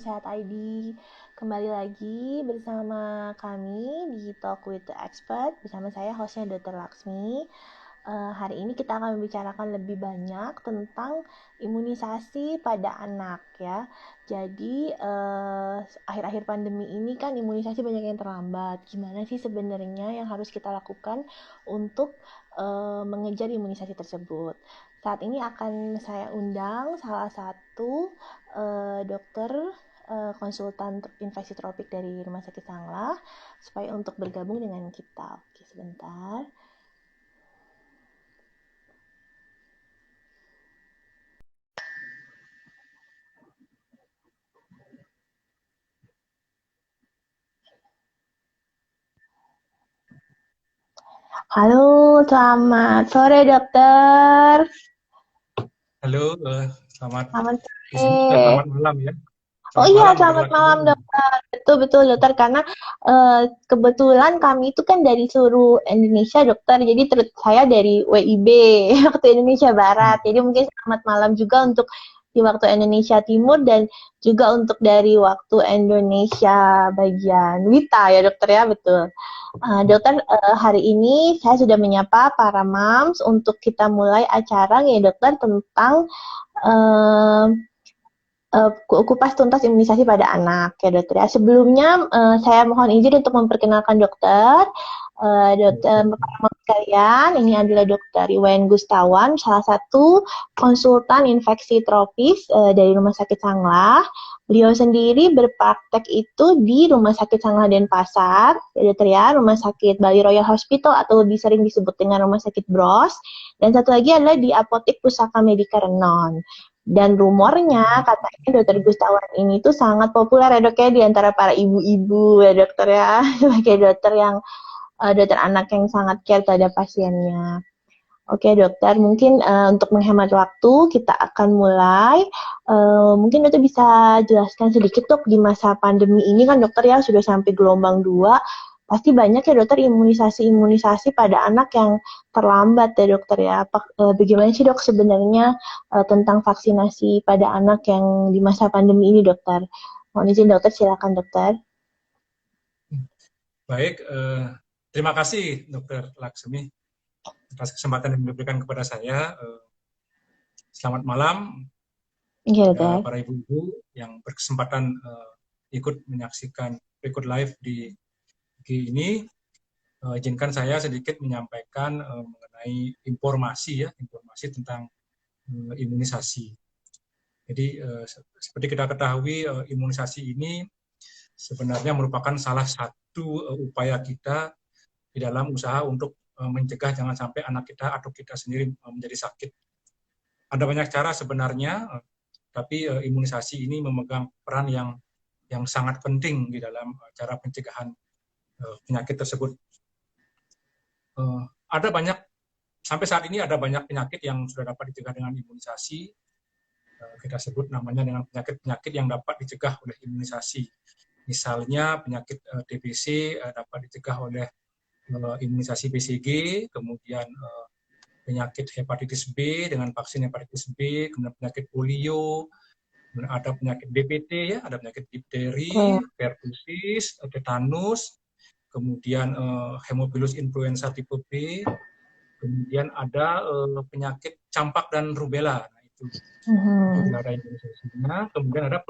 Sehat ID. Kembali lagi bersama kami di Talk with the Expert bersama saya hostnya Dr. Laksmi. Hari ini kita akan membicarakan lebih banyak tentang imunisasi pada anak ya. Jadi akhir-akhir pandemi ini kan imunisasi banyak yang terlambat. Gimana sih sebenarnya yang harus kita lakukan untuk mengejar imunisasi tersebut? Saat ini akan saya undang salah satu dokter konsultan infeksi tropik dari Rumah Sakit Sanglah supaya untuk bergabung dengan kita. Oke, sebentar. Halo, selamat sore dokter. Halo, selamat Selamat di sini sudah sore. selamat malam ya. Oh Selamat iya, malam, Dr. selamat malam Laksmi. dokter. Betul dokter karena kebetulan kami itu kan dari seluruh Indonesia dokter. Jadi saya dari WIB waktu Indonesia Barat. Jadi mungkin selamat malam juga untuk di waktu Indonesia Timur dan juga untuk dari waktu Indonesia bagian Wita ya dokter ya, betul. Dokter, hari ini saya sudah menyapa para moms untuk kita mulai acara ya dokter tentang eh, kupas tuntas imunisasi pada anak ya dokter ya. Sebelumnya saya mohon izin untuk memperkenalkan dokter. Dokter Bapak sekalian, ini adalah Dokter Iwan Gustawan, salah satu konsultan infeksi tropis dari Rumah Sakit Sanglah. Beliau sendiri berpraktek itu di Rumah Sakit Sanglah Denpasar, ya dokter ya, Rumah Sakit Bali Royal Hospital atau lebih sering disebut dengan Rumah Sakit Bros. Dan satu lagi adalah di Apotek Pusaka Medika Renon. Dan rumornya katanya dokter Gustawan ini tuh sangat populer ya dok ya di antara para ibu-ibu ya dokter ya sebagai dokter yang dokter anak yang sangat care terhadap pasiennya. Oke dokter, mungkin untuk menghemat waktu kita akan mulai. Mungkin dokter bisa jelaskan sedikit dok di masa pandemi ini kan dokter ya sudah sampai gelombang 2. Pasti banyak ya dokter imunisasi pada anak yang terlambat ya dokter ya. Bagaimana sih dok sebenarnya tentang vaksinasi pada anak yang di masa pandemi ini dokter? Mohon izin dokter, silakan dokter. Baik, terima kasih Dr. Laksmi atas kesempatan yang diberikan kepada saya. Selamat malam Iya kepada dokter. para ibu-ibu yang berkesempatan ikut menyaksikan ikut live di IG ini. Izinkan saya sedikit menyampaikan mengenai informasi tentang imunisasi. Jadi seperti kita ketahui imunisasi ini sebenarnya merupakan salah satu upaya kita di dalam usaha untuk mencegah jangan sampai anak kita atau kita sendiri menjadi sakit. Ada banyak cara sebenarnya, tapi imunisasi ini memegang peran yang sangat penting di dalam cara pencegahan penyakit tersebut. Ada banyak sampai saat ini ada banyak penyakit yang sudah dapat dicegah dengan imunisasi. Kita sebut namanya dengan penyakit-penyakit yang dapat dicegah oleh imunisasi. Misalnya penyakit TBC dapat dicegah oleh imunisasi BCG, kemudian penyakit hepatitis B dengan vaksin hepatitis B, kemudian penyakit polio, kemudian ada penyakit DPT ya, ada penyakit difteri, pertusis, tetanus, kemudian hemophilus influenza tipe B, kemudian ada penyakit campak dan rubella. Nah, itu ada imunisasinya. Kemudian ada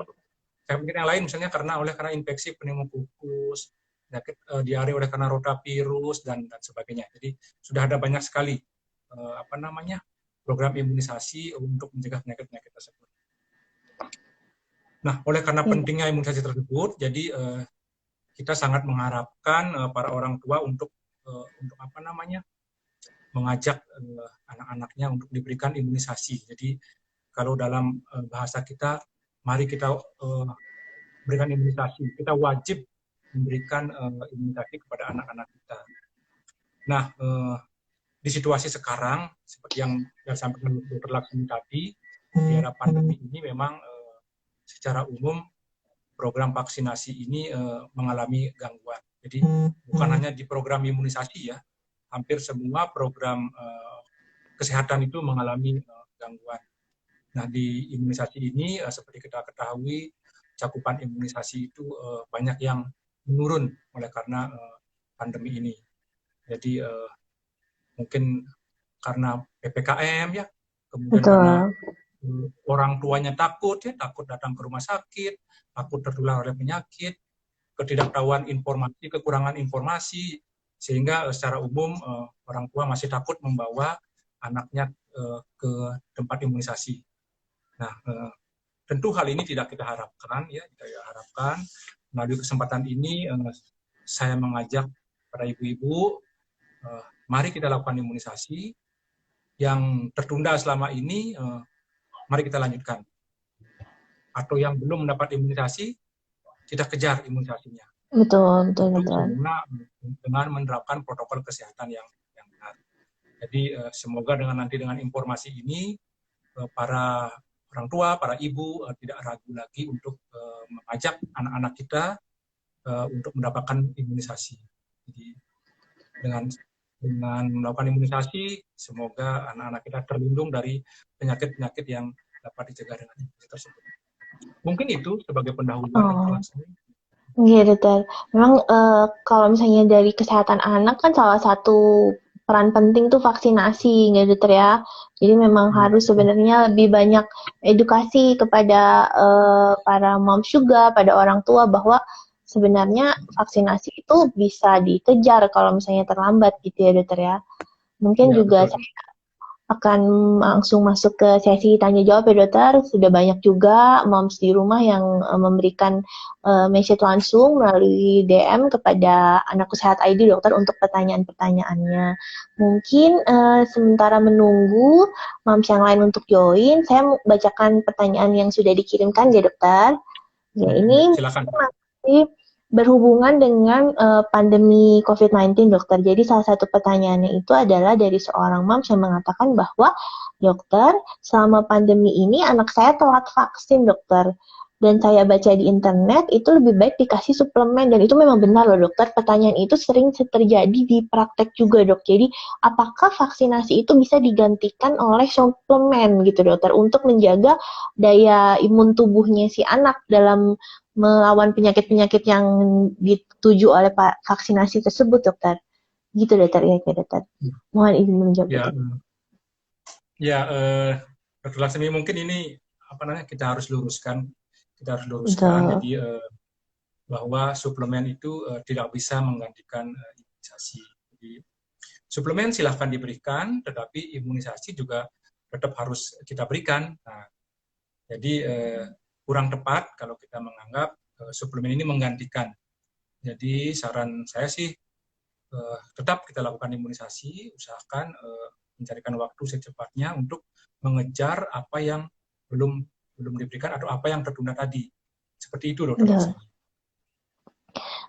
penyakit yang lain misalnya karena infeksi pneumokokus, penyakit diare oleh karena rotavirus dan sebagainya. Jadi sudah ada banyak sekali program imunisasi untuk mencegah penyakit-penyakit tersebut. Nah, oleh karena pentingnya imunisasi tersebut, jadi kita sangat mengharapkan para orang tua untuk mengajak anak-anaknya untuk diberikan imunisasi. Jadi kalau dalam bahasa kita, mari kita berikan imunisasi. Kita wajib memberikan imunisasi kepada anak-anak kita. Nah, di situasi sekarang, seperti yang disampaikan Dr. Laksmi tadi, di era pandemi ini memang secara umum program vaksinasi ini mengalami gangguan. Jadi bukan hanya di program imunisasi ya, hampir semua program kesehatan itu mengalami gangguan. Nah, di imunisasi ini seperti kita ketahui cakupan imunisasi itu banyak yang menurun oleh karena pandemi ini. Jadi mungkin karena PPKM ya, kemudian karena Betul. orang tuanya takut ya, takut datang ke rumah sakit, takut tertular oleh penyakit, ketidaktahuan informasi, kekurangan informasi, sehingga secara umum orang tua masih takut membawa anaknya ke tempat imunisasi. Nah, tentu hal ini tidak kita harapkan ya, kita harapkan melalui kesempatan ini saya mengajak para ibu-ibu, mari kita lakukan imunisasi. Yang tertunda selama ini, mari kita lanjutkan. Atau yang belum mendapat imunisasi, kita kejar imunisasinya. Betul, betul, Tentu betul. dengan menerapkan protokol kesehatan yang benar. Jadi semoga nanti dengan informasi ini, para orang tua, para ibu tidak ragu lagi untuk mengajak anak-anak kita untuk mendapatkan imunisasi. Jadi dengan melakukan imunisasi, semoga anak-anak kita terlindung dari penyakit-penyakit yang dapat dicegah dengan imunisasi tersebut. Mungkin itu sebagai pendahuluan, Dr. Laksmi. Iya, betul. Memang kalau misalnya dari kesehatan anak kan salah satu peran penting tuh vaksinasi, nggak dokter ya. Jadi memang harus sebenarnya lebih banyak edukasi kepada para moms juga, pada orang tua bahwa sebenarnya vaksinasi itu bisa dikejar kalau misalnya terlambat gitu ya dokter ya. Mungkin Ya, juga betul. akan langsung masuk ke sesi tanya jawab ya dokter. Sudah banyak juga moms di rumah yang memberikan message langsung melalui DM kepada Anakku Sehat ID dokter untuk pertanyaan-pertanyaannya. Mungkin sementara menunggu moms yang lain untuk join, saya mau bacakan pertanyaan yang sudah dikirimkan ya dokter. Ya, ini Silakan. masih berhubungan dengan pandemi COVID-19, dokter. Jadi salah satu pertanyaannya itu adalah dari seorang mom yang mengatakan bahwa, dokter, selama pandemi ini anak saya telat vaksin, dokter. Dan saya baca di internet itu lebih baik dikasih suplemen, dan itu memang benar loh dokter. Pertanyaan itu sering terjadi di praktek juga dok. Jadi apakah vaksinasi itu bisa digantikan oleh suplemen gitu dokter untuk menjaga daya imun tubuhnya si anak dalam melawan penyakit-penyakit yang dituju oleh vaksinasi tersebut dokter. Gitu dokter ya dokter. Mohon izin menjawab Ya, dokter. ya, Dr. Laksmi, mungkin ini kita harus luruskan. Betul. Jadi bahwa suplemen itu tidak bisa menggantikan imunisasi. Jadi suplemen silahkan diberikan, tetapi imunisasi juga tetap harus kita berikan. Nah, jadi kurang tepat kalau kita menganggap suplemen ini menggantikan. Jadi saran saya sih tetap kita lakukan imunisasi, usahakan mencarikan waktu secepatnya untuk mengejar apa yang belum diberikan atau apa yang tertunda tadi. Seperti itu, Dokter Laksmi.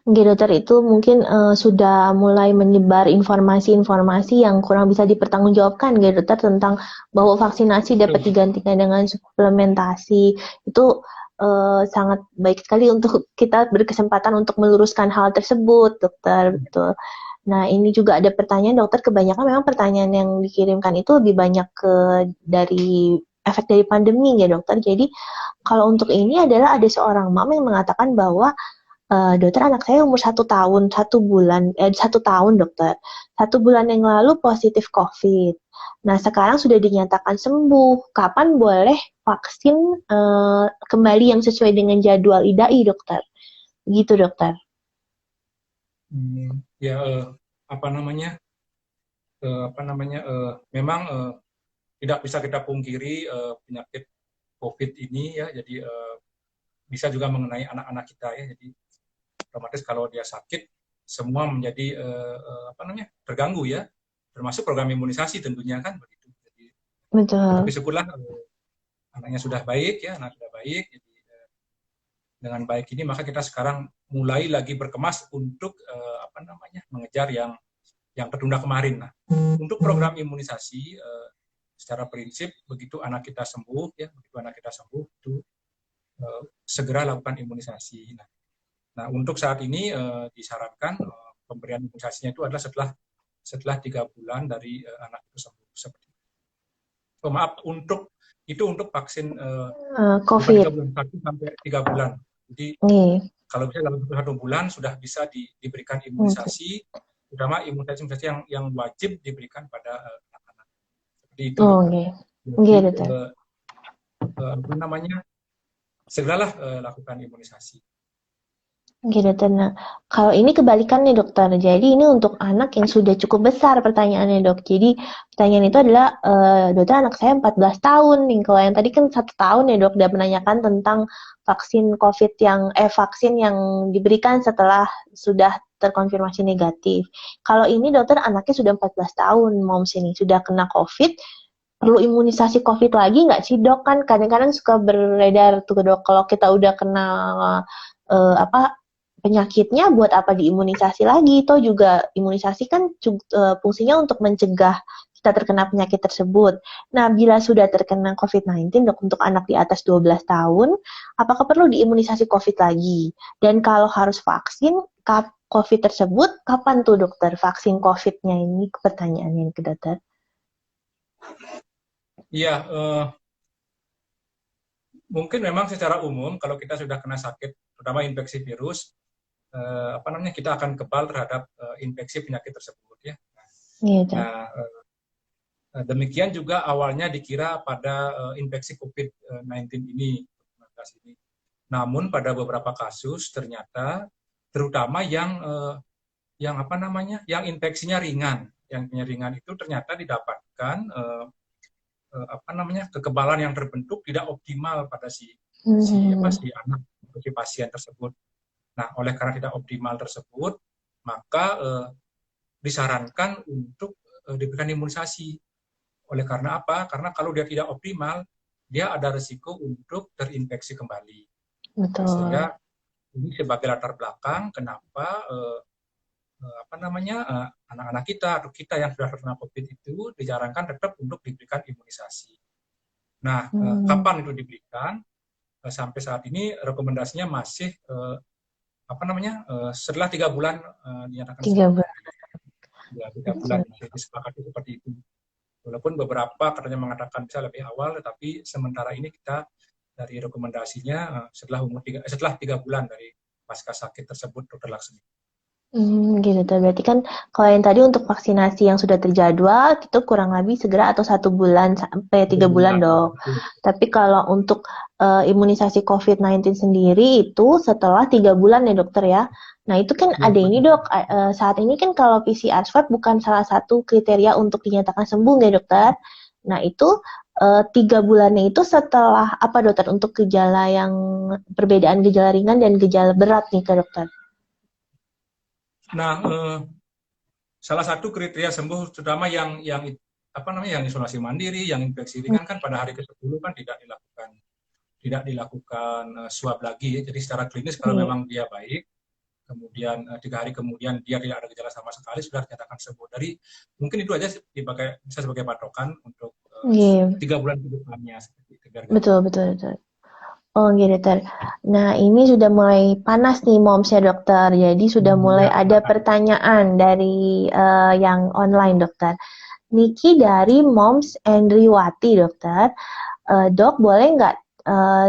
Oke dokter, itu mungkin sudah mulai menyebar informasi-informasi yang kurang bisa dipertanggungjawabkan gitu dokter, tentang bahwa vaksinasi dapat digantikan dengan suplementasi. Itu sangat baik sekali untuk kita berkesempatan untuk meluruskan hal tersebut dokter. Betul. Nah, ini juga ada pertanyaan dokter, kebanyakan memang pertanyaan yang dikirimkan itu lebih banyak dari efek dari pandemi ya dokter. Jadi kalau untuk ini adalah ada seorang mama yang mengatakan bahwa, dokter, anak saya umur 1 tahun, 1 tahun dokter. 1 bulan yang lalu positif COVID. Nah, sekarang sudah dinyatakan sembuh. Kapan boleh vaksin kembali yang sesuai dengan jadwal IDAI, dokter? Gitu, dokter. Ya, memang tidak bisa kita pungkiri penyakit COVID ini ya, jadi bisa juga mengenai anak-anak kita ya. Jadi otomatis kalau dia sakit, semua menjadi terganggu ya, termasuk program imunisasi tentunya kan begitu. Jadi, betul. Tapi syukurlah anaknya sudah baik ya, anak sudah baik. Jadi dengan baik ini maka kita sekarang mulai lagi berkemas untuk mengejar yang tertunda kemarin. Nah, untuk program imunisasi secara prinsip begitu anak kita sembuh ya, itu segera lakukan imunisasi. Nah, untuk saat ini disarankan pemberian imunisasinya itu adalah setelah 3 bulan dari anak itu sembuh. Seperti itu. Maaf, untuk vaksin COVID. 1 sampai 3 bulan. Jadi Iya. kalau bisa dalam 1 bulan sudah bisa diberikan Oke. imunisasi, terutama imunisasi yang wajib diberikan pada anak-anak. Seperti itu, Oh, dokter. oke. Oke, Jadi dokter. apa namanya, segeralah lakukan imunisasi. Oke, dokter. Nah, kalau ini kebalikannya, dokter. Jadi ini untuk anak yang sudah cukup besar pertanyaannya, dok. Jadi pertanyaan itu adalah, dokter, anak saya 14 tahun nih. Kalau yang tadi kan 1 tahun ya, dok, udah menanyakan tentang vaksin yang diberikan setelah sudah terkonfirmasi negatif. Kalau ini, dokter, anaknya sudah 14 tahun, moms ini sudah kena COVID. Perlu imunisasi COVID lagi nggak sih, dok? Kan kadang-kadang suka beredar tuh, dok, kalau kita udah kena apa penyakitnya, buat apa diimunisasi lagi? Toh juga imunisasi kan fungsinya untuk mencegah kita terkena penyakit tersebut. Nah, bila sudah terkena COVID-19, dok, untuk anak di atas 12 tahun, apakah perlu diimunisasi COVID lagi? Dan kalau harus vaksin COVID tersebut, kapan tuh, dokter, vaksin COVID-nya ini? Pertanyaannya ke dokter. Iya, mungkin memang secara umum kalau kita sudah kena sakit, terutama infeksi virus, apa namanya, kita akan kebal terhadap infeksi penyakit tersebut ya. Iya, dok. Nah, demikian juga awalnya dikira pada infeksi COVID-19 ini. Namun pada beberapa kasus ternyata, terutama yang apa namanya, yang infeksinya ringan itu ternyata didapatkan apa namanya, kekebalan yang terbentuk tidak optimal pada si anak atau si pasien tersebut. Nah, oleh karena tidak optimal tersebut, maka disarankan untuk diberikan imunisasi. Oleh karena apa? Karena kalau dia tidak optimal, dia ada risiko untuk terinfeksi kembali. Nah, Betul. sehingga ini sebagai latar belakang kenapa apa namanya, anak-anak kita atau kita yang sudah terkena COVID itu disarankan tetap untuk diberikan imunisasi. Nah, kapan itu diberikan? Sampai saat ini rekomendasinya masih apa namanya, setelah 3 bulan dinyatakan 3 bulan. sembuh. Ya, 3 bulan Betul. masih disepakati seperti itu. Walaupun beberapa katanya mengatakan bisa lebih awal, tetapi sementara ini kita dari rekomendasinya setelah 3 bulan dari pasca sakit tersebut, Dokter Laksmi. Gitu tuh. Berarti kan kalau yang tadi untuk vaksinasi yang sudah terjadwal, itu kurang lebih segera atau 1 bulan sampai 3 bulan, 3 bulan. dok. Tapi kalau untuk imunisasi COVID-19 sendiri itu setelah 3 bulan ya, dokter ya. Nah, itu kan Ya, ada ini, dok. Saat ini kan kalau PCR swab bukan salah satu kriteria untuk dinyatakan sembuh ya, dokter. Nah, itu 3 bulannya itu setelah apa, dokter, untuk gejala yang perbedaan gejala ringan dan gejala berat nih, ke dokter. nah, salah satu kriteria sembuh, terutama yang apa namanya, yang isolasi mandiri, yang infeksi ringan kan pada hari ke-10 kan tidak dilakukan swab lagi ya. Jadi secara klinis kalau Iya. memang dia baik, kemudian 3 hari kemudian dia tidak ada gejala sama sekali, sudah dinyatakan sembuh. Dari mungkin itu aja bisa sebagai patokan untuk Iya. 3 bulan ke depannya seperti itu, biar Betul, gampang. betul, betul. Oh, gitu, dokter. Nah, ini sudah mulai panas nih, moms ya, dokter. Jadi sudah mulai Ya, ada pertanyaan dari yang online, dokter. Niki dari Moms Endriwati, dokter. Dok, boleh nggak eh,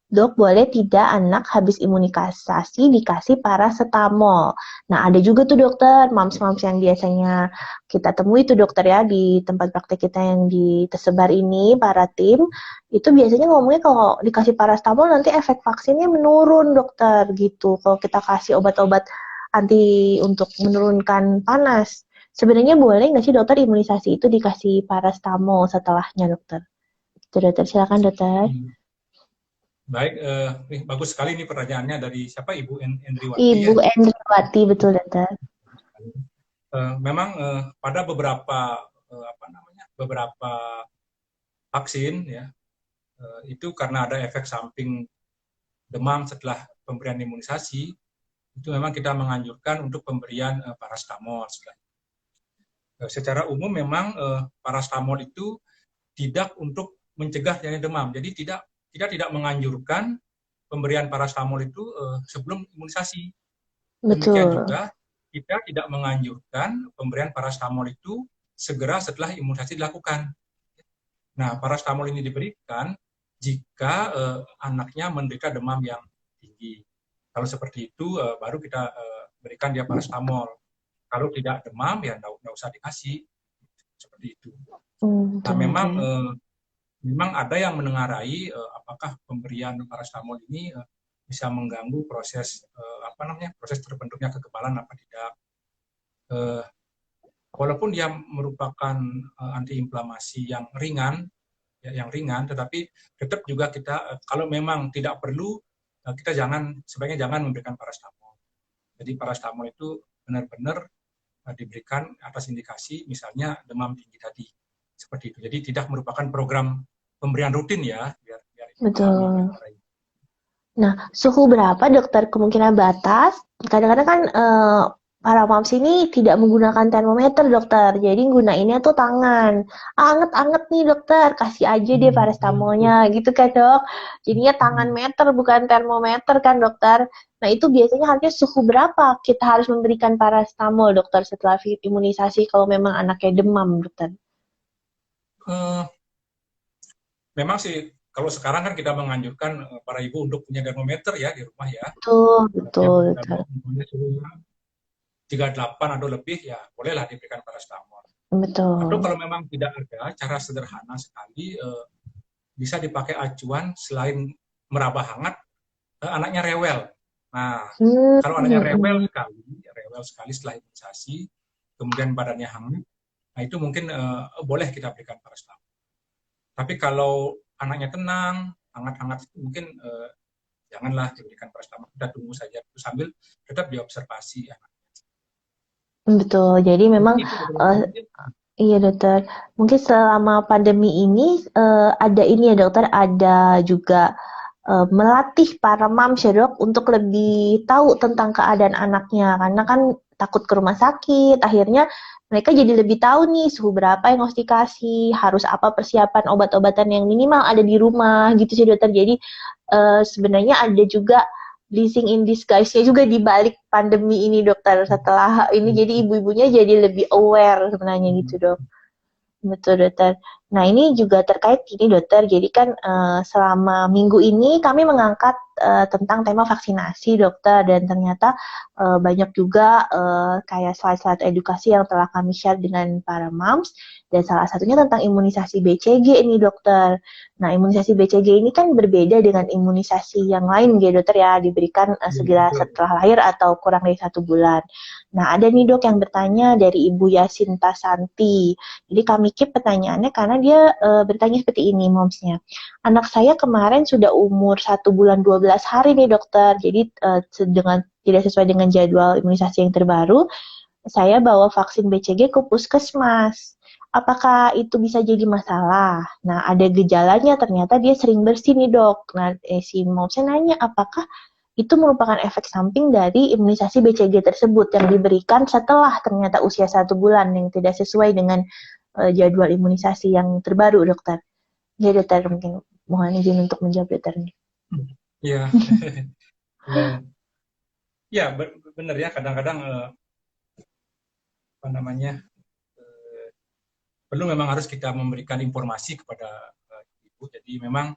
Dok, boleh tidak anak habis imunisasi dikasih paracetamol? Nah, ada juga tuh, dokter, moms-moms yang biasanya kita temui tuh, dokter, ya, di tempat praktek kita yang tersebar ini, para tim, itu biasanya ngomongnya kalau dikasih paracetamol nanti efek vaksinnya menurun, dokter, gitu. Kalau kita kasih obat-obat anti untuk menurunkan panas. Sebenarnya boleh nggak sih, dokter, imunisasi itu dikasih paracetamol setelahnya, dokter? Itu, dokter. Silakan, dokter. Baik, bagus sekali ini pertanyaannya dari siapa, Ibu Endriwati Ibu ya. Endriwati, betul, dokter. Memang pada beberapa vaksin ya, itu karena ada efek samping demam setelah pemberian imunisasi, itu memang kita menganjurkan untuk pemberian paracetamol. Secara umum memang paracetamol itu tidak untuk mencegah terjadinya demam. Jadi kita tidak menganjurkan pemberian paracetamol itu sebelum imunisasi. Demikian Betul. juga kita tidak menganjurkan pemberian paracetamol itu segera setelah imunisasi dilakukan. Nah, paracetamol ini diberikan jika anaknya menderita demam yang tinggi. Kalau seperti itu baru kita berikan dia paracetamol. Kalau tidak demam ya nggak usah dikasih, seperti itu. Nah memang ada yang menengarai apakah pemberian paracetamol ini bisa mengganggu proses proses terbentuknya kekebalan apa tidak. Walaupun dia merupakan antiinflamasi yang ringan, tetapi tetap juga kita kalau memang tidak perlu kita sebaiknya jangan memberikan paracetamol. Jadi paracetamol itu benar-benar diberikan atas indikasi misalnya demam tinggi tadi, seperti itu. Jadi tidak merupakan program pemberian rutin ya, biar Betul. Nah, suhu berapa dokter kemungkinan batas? Kadang-kadang kan para moms ini tidak menggunakan termometer dokter, jadi gunainnya tuh tangan. Anget-anget nih dokter, kasih aja deh paracetamolnya gitu kan dok. Jadinya tangan meter bukan termometer kan dokter. Nah itu biasanya harusnya suhu berapa kita harus memberikan paracetamol dokter setelah imunisasi kalau memang anaknya demam dokter? Memang sih kalau sekarang kan kita menganjurkan para ibu untuk punya termometer ya di rumah ya. Betul. 38 atau lebih ya bolehlah diberikan paracetamol. Betul. Atau kalau memang tidak ada, cara sederhana sekali bisa dipakai acuan selain meraba hangat, anaknya rewel. Nah, kalau anaknya rewel sekali setelah imunisasi, kemudian badannya hangat, nah itu mungkin boleh kita berikan paracetamol. Tapi kalau anaknya tenang, hangat-hangat mungkin janganlah diberikan paracetamol. Kita tunggu saja sambil tetap diobservasi anak. Betul, jadi memang iya dokter, mungkin selama pandemi ini ada ini ya dokter, ada juga melatih para moms ya dok untuk lebih tahu tentang keadaan anaknya, karena kan takut ke rumah sakit, akhirnya mereka jadi lebih tahu nih suhu berapa yang harus dikasih, harus apa persiapan obat-obatan yang minimal ada di rumah gitu sih dokter. Jadi sebenarnya ada juga blessing in disguise-nya juga di balik pandemi ini dokter. Setelah ini jadi ibu-ibunya jadi lebih aware sebenarnya gitu dok. Betul dokter. Nah ini juga terkait ini dokter. Jadi kan selama minggu ini kami mengangkat tentang tema vaksinasi dokter, dan ternyata banyak juga kayak slide-slide edukasi yang telah kami share dengan para moms, dan salah satunya tentang imunisasi BCG ini dokter. Nah imunisasi BCG ini kan berbeda dengan imunisasi yang lain gitu dokter ya, diberikan segera setelah lahir atau kurang dari 1 bulan. Nah ada nih dok yang bertanya dari Ibu Yasinta Santi. Jadi kami keep pertanyaannya karena dia bertanya seperti ini momsnya. Anak saya kemarin sudah umur 1 bulan 12 hari nih dokter. Jadi dengan tidak sesuai dengan jadwal imunisasi yang terbaru, saya bawa vaksin BCG ke puskesmas. Apakah itu bisa jadi masalah? Nah, ada gejalanya, ternyata dia sering bersin nih dok. Nah, si momsnya nanya apakah itu merupakan efek samping dari imunisasi BCG tersebut yang diberikan setelah ternyata usia 1 bulan yang tidak sesuai dengan jadwal imunisasi yang terbaru dokter. Ya dokter, mungkin mohon izin untuk menjawab dokter. Iya. Ya benar ya, kadang-kadang perlu memang harus kita memberikan informasi kepada ibu. Jadi memang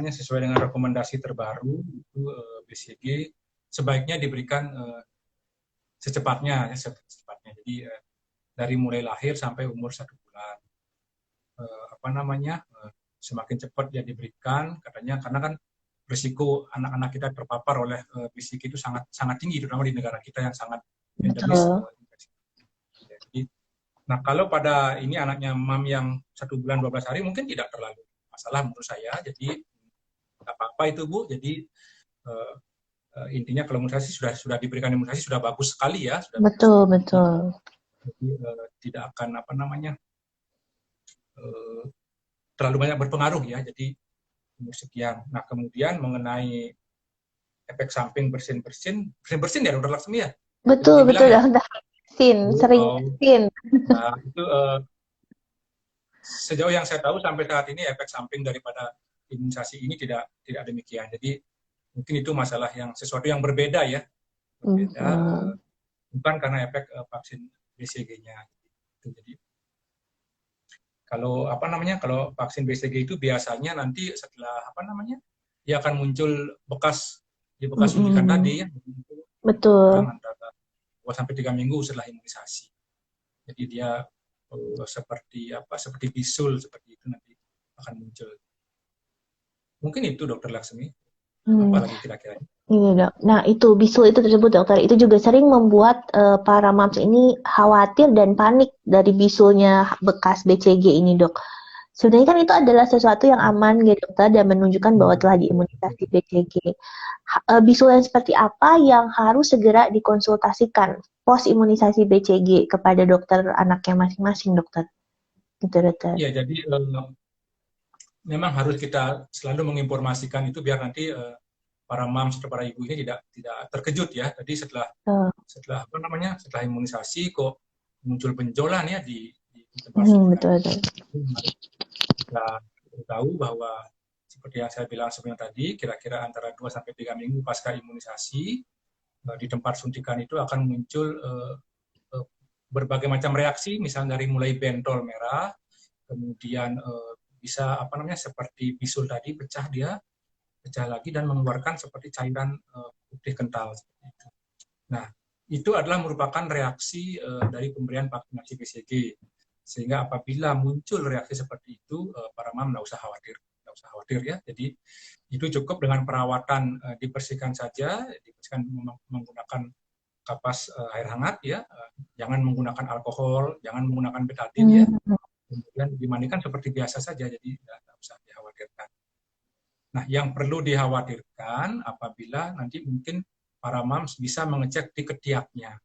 sesuai dengan rekomendasi terbaru itu BCG sebaiknya diberikan secepatnya. Jadi dari mulai lahir sampai umur 1 bulan. Semakin cepat dia diberikan katanya, karena kan risiko anak-anak kita terpapar oleh BCG itu sangat sangat tinggi, terutama di negara kita yang sangat endemis. Jadi, nah kalau pada ini anaknya mam yang 1 bulan 12 hari mungkin tidak terlalu masalah menurut saya. Jadi tidak apa-apa itu Bu. Jadi intinya kalau imunisasi sudah diberikan imunisasi sudah bagus sekali ya. Betul. Jadi tidak akan terlalu banyak berpengaruh ya. Jadi umur sekian. Nah kemudian mengenai efek samping bersin ya dokter Laksmi ya. Betul dokter. Sering bersin. Nah itu sejauh yang saya tahu sampai saat ini efek samping daripada imunisasi ini tidak demikian. Jadi mungkin itu masalah yang sesuatu yang berbeda ya. Bukan karena efek vaksin BCG-nya. Jadi kalau kalau vaksin BCG itu biasanya nanti setelah dia akan muncul bekas di bekas suntikan tadi ya. Betul. Antara 2 sampai 3 minggu setelah imunisasi. Jadi dia seperti bisul seperti itu nanti akan muncul. Mungkin itu Dokter Laksmi. Apalagi kira-kira? Iya dok. Nah itu bisul itu tersebut dokter itu juga sering membuat para moms ini khawatir dan panik dari bisulnya bekas BCG ini dok. Sebenarnya kan itu adalah sesuatu yang aman ya dokter dan menunjukkan bahwa telah diimunisasi BCG. Bisul yang seperti apa yang harus segera dikonsultasikan pos imunisasi BCG kepada dokter anaknya masing-masing dokter? Gitu dokter. Iya jadi memang harus kita selalu menginformasikan itu biar nanti para mams atau para ibu ini tidak terkejut ya. Jadi setelah imunisasi kok muncul benjolan ya di tempat betul. Kita tahu bahwa seperti yang saya bilang sebelumnya tadi, kira-kira antara 2 sampai 3 minggu pasca imunisasi di tempat suntikan itu akan muncul berbagai macam reaksi, misalnya dari mulai bentol merah, kemudian bisa seperti bisul tadi pecah lagi dan mengeluarkan seperti cairan putih kental seperti itu. Nah, itu adalah merupakan reaksi dari pemberian vaksinasi BCG. Sehingga apabila muncul reaksi seperti itu, para mam nggak usah khawatir ya. Jadi itu cukup dengan perawatan dibersihkan saja, dibersihkan menggunakan kapas air hangat ya, jangan menggunakan alkohol, jangan menggunakan betadin ya. Kemudian dimandikan seperti biasa saja, jadi tidak usah dikhawatirkan. Nah, yang perlu dikhawatirkan apabila nanti mungkin para mams bisa mengecek di ketiaknya.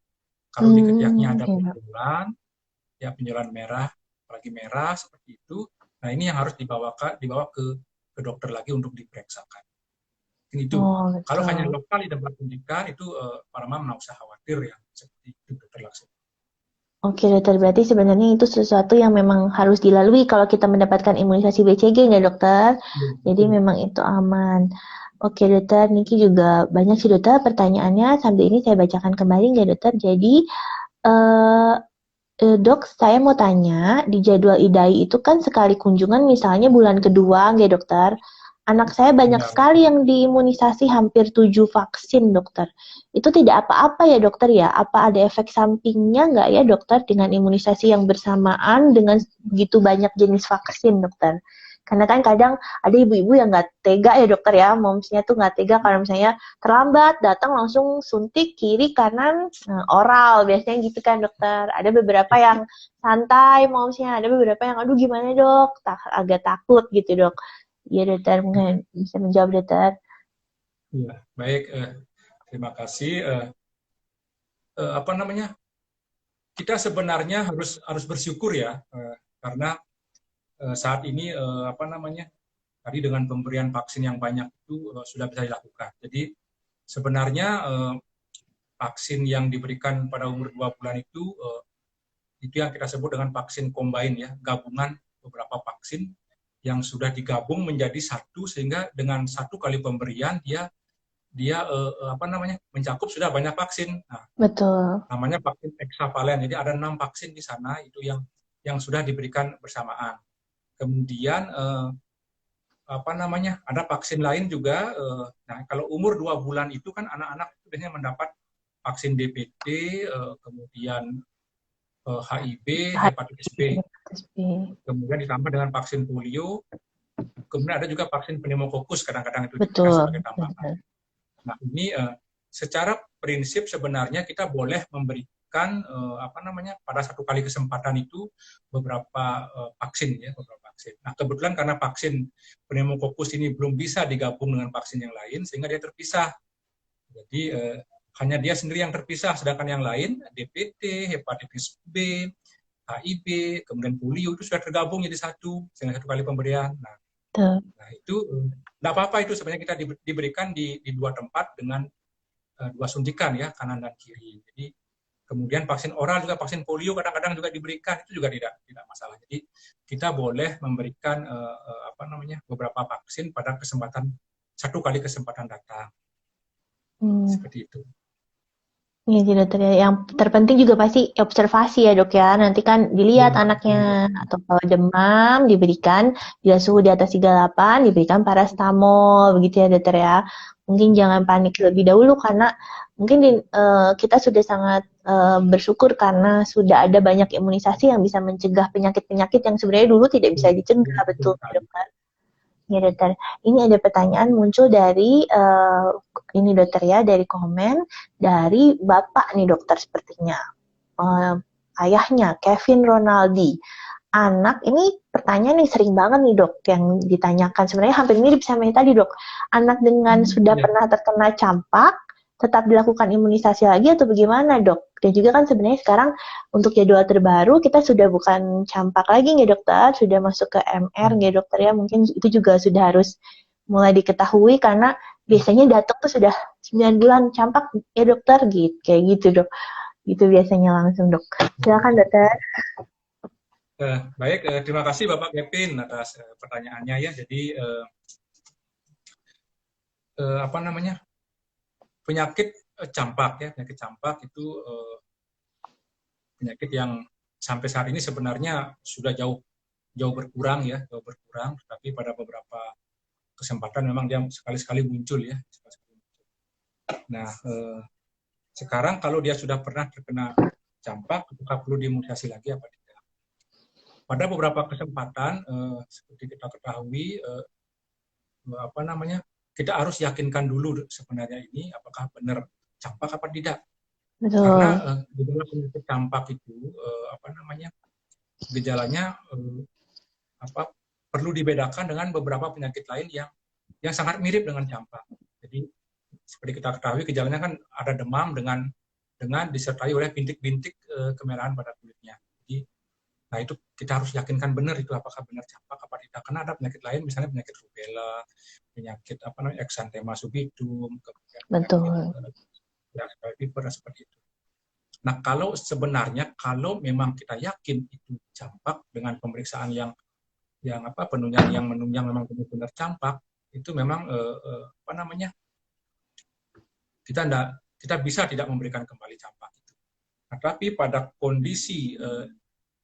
Kalau di ketiaknya ada benjolan merah, apalagi merah seperti itu, nah ini yang harus dibawa ke dokter lagi untuk diperiksakan. Itu. Kalau hanya lokal di tempat suntikan itu para mams nggak usah khawatir ya, seperti itu Dokter Laksmi. Oke dokter, berarti sebenarnya itu sesuatu yang memang harus dilalui kalau kita mendapatkan imunisasi BCG ya dokter. Jadi memang itu aman. Oke dokter, Niki juga banyak sih dokter pertanyaannya. Sambil ini saya bacakan kembali ya dokter. Jadi dok, saya mau tanya, di jadwal IDAI itu kan sekali kunjungan misalnya bulan kedua ya dokter. Anak saya banyak sekali yang diimunisasi hampir 7 vaksin, dokter. Itu tidak apa-apa ya, dokter ya? Apa ada efek sampingnya nggak ya, dokter, dengan imunisasi yang bersamaan dengan begitu banyak jenis vaksin, dokter? Karena kan kadang ada ibu-ibu yang nggak tega ya, dokter ya. Momsnya tuh nggak tega kalau misalnya terlambat, datang langsung suntik kiri, kanan, oral. Biasanya gitu kan, dokter. Ada beberapa yang santai momsnya, ada beberapa yang, aduh gimana dok, agak takut gitu, dok. Iya dokter, mungkin bisa menjawab dokter. Iya, baik. Terima kasih. Kita sebenarnya harus bersyukur ya, karena saat ini tadi dengan pemberian vaksin yang banyak itu sudah bisa dilakukan. Jadi sebenarnya vaksin yang diberikan pada umur 2 bulan itu yang kita sebut dengan vaksin combine ya, gabungan beberapa vaksin yang sudah digabung menjadi satu, sehingga dengan satu kali pemberian dia mencakup sudah banyak vaksin. Nah, betul. Namanya vaksin hexavalen. Jadi ada 6 vaksin di sana itu yang sudah diberikan bersamaan. Kemudian ada vaksin lain juga. Nah, kalau umur 2 bulan itu kan anak-anak biasanya mendapat vaksin DPT, kemudian HIV, hepatitis B. Kemudian ditambah dengan vaksin polio. Kemudian ada juga vaksin pneumokokus kadang-kadang itu diberikan sebagai tambahan. Nah, ini secara prinsip sebenarnya kita boleh memberikan pada satu kali kesempatan itu beberapa vaksin ya, beberapa vaksin. Nah, kebetulan karena vaksin pneumokokus ini belum bisa digabung dengan vaksin yang lain sehingga dia terpisah. Jadi hanya dia sendiri yang terpisah, sedangkan yang lain DPT, hepatitis B, HIV, kemudian polio itu sudah tergabung jadi satu dengan satu kali pemberian. Nah itu tidak apa-apa itu sebenarnya kita diberikan di 2 tempat dengan 2 suntikan ya, kanan dan kiri. Jadi kemudian vaksin oral juga, vaksin polio kadang-kadang juga diberikan, itu juga tidak masalah. Jadi kita boleh memberikan beberapa vaksin pada satu kali kesempatan datang. Seperti itu. Iya sih dokter ya. Yang terpenting juga pasti observasi ya dok ya. Nanti kan dilihat Ya, anaknya atau kalau demam diberikan bila suhu di atas 38 diberikan paracetamol begitu ya dokter ya. Mungkin jangan panik lebih dahulu karena mungkin kita sudah sangat bersyukur karena sudah ada banyak imunisasi yang bisa mencegah penyakit-penyakit yang sebenarnya dulu tidak bisa ya, dicegah betul betul ya sekali. dokter. Ya dokter, ini ada pertanyaan muncul dari ini dokter ya, dari komen dari bapak nih dokter sepertinya. Eh, Ayahnya Kevin Ronaldi. Anak ini pertanyaan nih sering banget nih dok yang ditanyakan. Sebenarnya hampir mirip sama yang tadi dok. Anak dengan sudah Ya, pernah terkena campak tetap dilakukan imunisasi lagi atau bagaimana dok? Dan juga kan sebenarnya sekarang untuk jadwal terbaru kita sudah bukan campak lagi nggak dokter, sudah masuk ke MR nggak dokter ya? Mungkin itu juga sudah harus mulai diketahui karena biasanya datang tuh sudah 9 bulan campak ya dokter gitu kayak gitu dok. Itu biasanya langsung dok. Silakan dokter. Baik, terima kasih Bapak Kevin atas pertanyaannya ya. Jadi apa namanya, penyakit campak ya, penyakit campak itu penyakit yang sampai saat ini sebenarnya sudah jauh berkurang ya, jauh berkurang. Tapi pada beberapa kesempatan memang dia sekali-sekali muncul ya. Nah, sekarang kalau dia sudah pernah terkena campak, apakah perlu diimunisasi lagi apa tidak? Pada beberapa kesempatan, seperti kita ketahui, apa namanya, kita harus yakinkan dulu sebenarnya ini apakah benar campak apa tidak. Karena Betul. gejala penyakit campak itu apa namanya, gejalanya apa, perlu dibedakan dengan beberapa penyakit lain yang sangat mirip dengan campak. Jadi seperti kita ketahui gejalanya kan ada demam dengan disertai oleh bintik-bintik kemerahan pada kulitnya. Jadi, nah itu kita harus yakinkan benar itu apakah benar campak apa tidak. Karena ada penyakit lain, misalnya penyakit rubella, penyakit apa namanya exanthema subidum, kemudian penyakit Betul. ya, fever seperti itu. Nah kalau sebenarnya kalau memang kita yakin itu campak dengan pemeriksaan yang apa penunjang yang menunjang memang benar-benar campak, itu memang apa namanya, kita bisa tidak memberikan kembali campak itu. Nah, tapi pada kondisi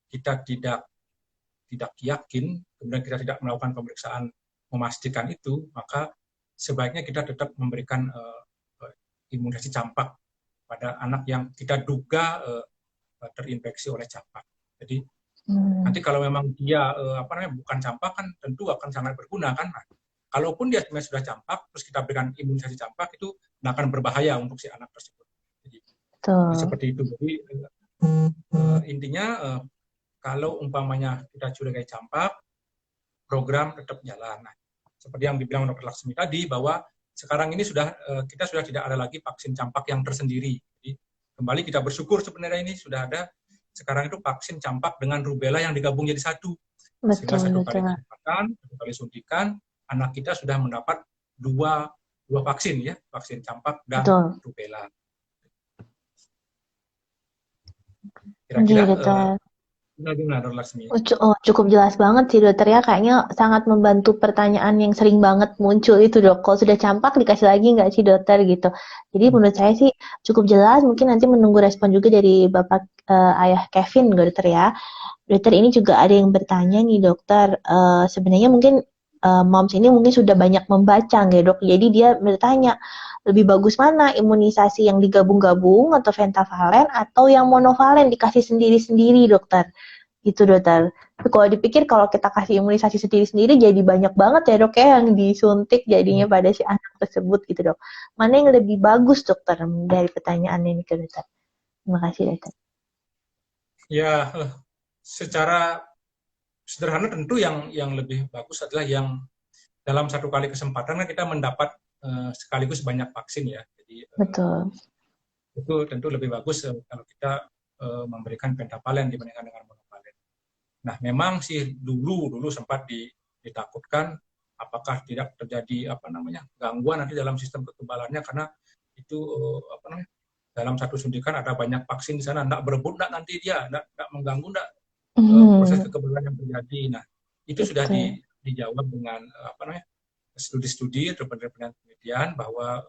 kita tidak yakin, kemudian kita tidak melakukan pemeriksaan memastikan itu, maka sebaiknya kita tetap memberikan imunisasi campak pada anak yang kita duga terinfeksi oleh campak. Jadi nanti kalau memang dia apa namanya bukan campak kan tentu akan sangat berguna kan. Nah, kalaupun dia sebenarnya sudah campak, terus kita berikan imunisasi campak itu akan berbahaya untuk si anak tersebut. Jadi Betul. seperti itu. Jadi intinya kalau umpamanya kita curigai campak, program tetap jalan. Nah, seperti yang dibilang Dr. Laksmi tadi bahwa sekarang ini kita sudah tidak ada lagi vaksin campak yang tersendiri. Jadi kembali kita bersyukur sebenarnya ini sudah ada sekarang itu vaksin campak dengan rubella yang digabung jadi satu. Sehingga Betul, satu kali betul. penyuntikan, satu kali suntikan, anak kita sudah mendapat dua vaksin ya, vaksin campak dan Betul. rubella. Iya, Kira-kira dokter. gimana Dr. Laksmi? Cukup jelas banget sih dokter ya. Kayaknya sangat membantu pertanyaan yang sering banget muncul itu dok. Kalau sudah campak dikasih lagi nggak sih dokter gitu. Jadi menurut saya sih cukup jelas. Mungkin nanti menunggu respon juga dari Bapak Ayah Kevin dokter ya. Dokter ini juga ada yang bertanya nih dokter. Sebenarnya mungkin moms ini mungkin sudah banyak membaca nggak dok. Jadi dia bertanya lebih bagus mana imunisasi yang digabung-gabung atau pentavalen atau yang monovalen dikasih sendiri-sendiri dokter. Gitu dokter. Tapi kalau dipikir kalau kita kasih imunisasi sendiri-sendiri jadi banyak banget ya dok ya yang disuntik jadinya pada si anak tersebut gitu dok. Mana yang lebih bagus dokter dari pertanyaan ini ke dokter? Terima kasih dokter. Ya, secara sederhana tentu yang lebih bagus adalah yang dalam satu kali kesempatan kan kita mendapat sekaligus banyak vaksin ya. Jadi Betul. itu tentu lebih bagus kalau kita memberikan pentavalen dibandingkan dengan monovalen. Nah, memang sih dulu sempat ditakutkan apakah tidak terjadi apa namanya gangguan nanti dalam sistem kekebalannya karena itu apa namanya dalam satu suntikan ada banyak vaksin di sana, tidak berebut tidak nanti dia, tidak mengganggu tidak proses kekebalan yang terjadi. Nah, itu sudah Betul. dijawab dengan apa namanya studi-studi atau penelitian bahwa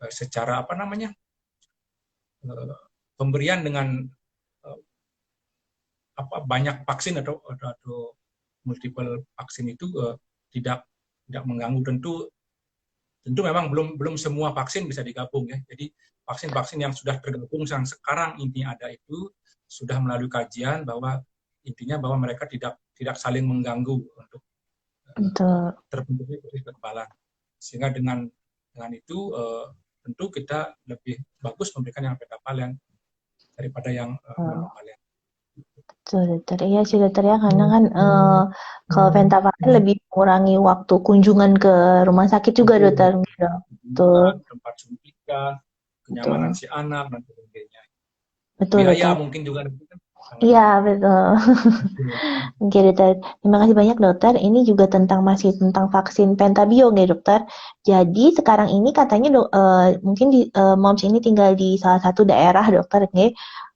secara apa namanya pemberian dengan banyak vaksin atau multiple vaksin itu tidak mengganggu. Tentu memang belum semua vaksin bisa digabung ya. Jadi vaksin-vaksin yang sudah tergabung yang sekarang ini ada itu sudah melalui kajian bahwa intinya bahwa mereka tidak saling mengganggu untuk terbentuknya kekebalan. Sehingga dengan itu tentu kita lebih bagus memberikan yang pentavalent daripada yang monovalent. Betul, dokter. Iya sih, dokter ya, karena kan kalau pentavalent lebih mengurangi waktu kunjungan ke rumah sakit juga, dokter. Betul. Tempat suntikan, kenyamanan si anak dan sebagainya. Betul, biaya dokter. Mungkin juga. Iya, betul. Oke, dokter. Terima kasih banyak, dokter. Ini juga masih tentang vaksin pentabio, ya, dokter. Jadi sekarang ini katanya mungkin moms ini tinggal di salah satu daerah, dokter, ya.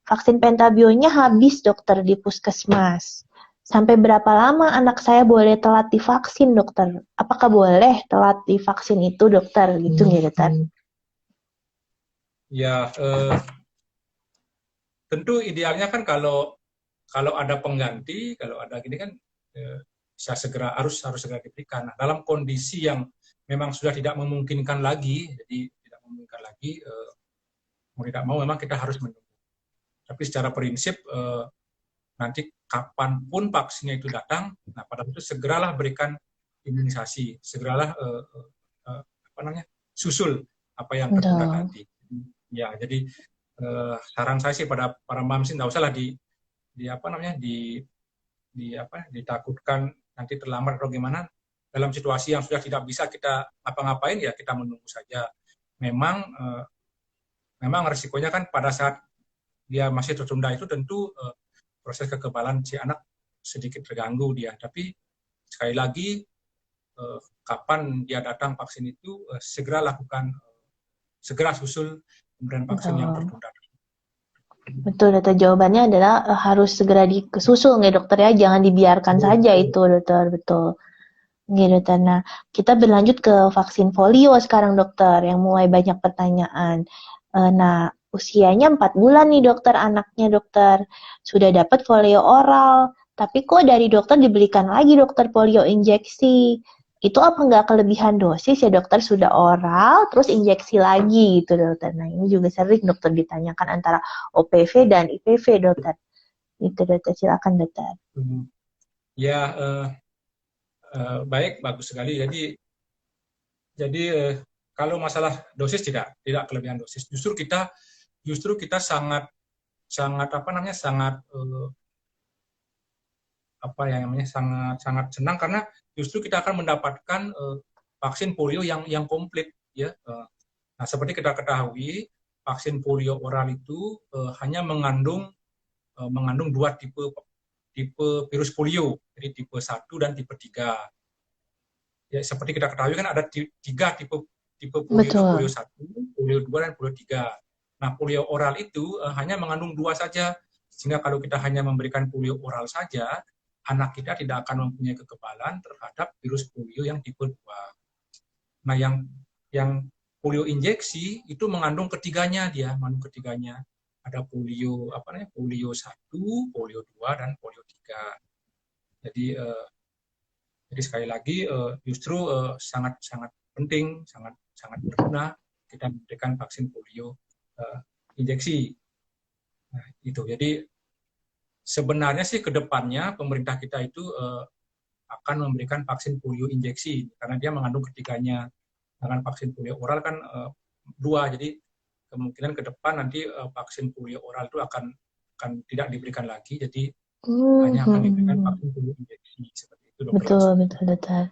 Vaksin pentabionya habis, dokter, di puskesmas. Sampai berapa lama anak saya boleh telat divaksin, dokter? Apakah boleh telat divaksin itu, dokter? Gitu, ya, dokter? Ya, tentu idealnya kan kalau ada pengganti, kalau ada gini kan bisa harus segera diberikan. Nah, dalam kondisi yang memang sudah tidak memungkinkan lagi, jadi tidak memungkinkan lagi, mau tidak mau memang kita harus menunggu. Tapi secara prinsip nanti kapanpun vaksinnya itu datang, nah pada itu segeralah berikan imunisasi, segeralah susul apa yang tertunda tadi. Ya, jadi saran saya sih pada para mams nggak usahlah ditakutkan nanti terlambat atau gimana. Dalam situasi yang sudah tidak bisa kita ngapa-ngapain, ya kita menunggu saja. Memang risikonya kan pada saat dia masih tertunda itu tentu proses kekebalan si anak sedikit terganggu dia. Tapi sekali lagi kapan dia datang vaksin itu segera susul pemberian vaksin yang tertunda. Betul, dokter. Jawabannya adalah harus segera disusul, ya, dokter, ya. Jangan dibiarkan saja itu, dokter. Betul. Ya, dokter. Nah, kita berlanjut ke vaksin polio sekarang, dokter, yang mulai banyak pertanyaan. Nah, usianya 4 bulan nih, dokter, anaknya, dokter. Sudah dapat polio oral, tapi kok dari dokter diberikan lagi, dokter, polio injeksi. Itu apa nggak kelebihan dosis ya, dokter? Sudah oral, terus injeksi lagi gitu, dokter. Nah, ini juga sering dokter ditanyakan antara OPV dan IPV, dokter. Itu, dokter. Silakan, dokter. Ya, baik, bagus sekali. Jadi kalau masalah dosis tidak kelebihan dosis. Justru kita sangat sangat senang karena justru kita akan mendapatkan vaksin polio yang komplit, ya. Nah, seperti kita ketahui, vaksin polio oral itu hanya mengandung dua tipe virus polio, jadi tipe 1 dan tipe 3. Ya, seperti kita ketahui kan ada 3 tipe polio itu, polio 1, polio 2, dan polio 3. Nah, polio oral itu hanya mengandung 2 saja, sehingga kalau kita hanya memberikan polio oral saja, anak kita tidak akan mempunyai kekebalan terhadap virus polio yang tipe 2. Nah, yang polio injeksi itu mengandung ketiganya dia, Ada polio polio 1, polio 2, dan polio 3. Jadi sekali lagi justru sangat penting, sangat berguna kita memberikan vaksin polio injeksi. Nah, itu. Jadi sebenarnya sih ke depannya pemerintah kita itu akan memberikan vaksin polio injeksi karena dia mengandung ketiganya. Dengan vaksin polio oral kan 2, jadi kemungkinan ke depan nanti vaksin polio oral itu akan tidak diberikan lagi, jadi hanya akan diberikan vaksin polio injeksi, seperti itu, dokter. Betul, dokter.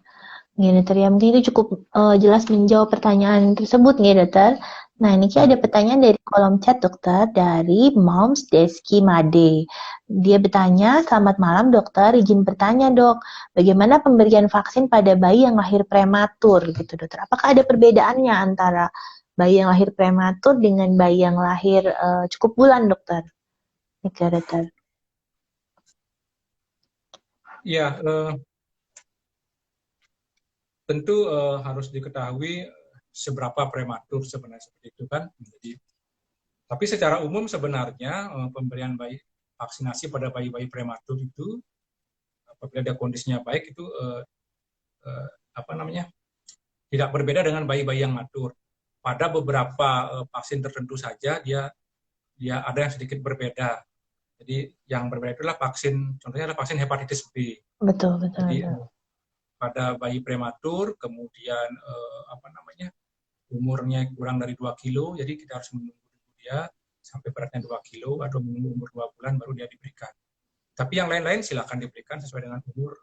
Ya, dokter, ya, mungkin itu cukup jelas menjawab pertanyaan tersebut, ya, dokter. Nah, ini ada pertanyaan dari kolom chat, dokter, dari Moms Deski Made. Dia bertanya, selamat malam, dokter, izin bertanya, dok, bagaimana pemberian vaksin pada bayi yang lahir prematur, gitu, dokter? Apakah ada perbedaannya antara bayi yang lahir prematur dengan bayi yang lahir cukup bulan, dokter? Oke, dokter. Ya, tentu harus diketahui seberapa prematur sebenarnya, seperti itu kan. Jadi Tapi secara umum sebenarnya pemberian vaksinasi pada bayi-bayi prematur itu apabila dia kondisinya baik itu apa namanya tidak berbeda dengan bayi-bayi yang matur. Pada beberapa vaksin tertentu saja dia ada yang sedikit berbeda. Jadi yang berbeda itulah vaksin, contohnya adalah vaksin hepatitis B. Betul, betul, Jadi betul. pada bayi prematur, kemudian apa namanya umurnya kurang dari 2 kilo, jadi kita harus menunggu dia sampai beratnya 2 kilo atau menunggu umur 2 bulan baru dia diberikan. Tapi yang lain-lain silakan diberikan sesuai dengan umur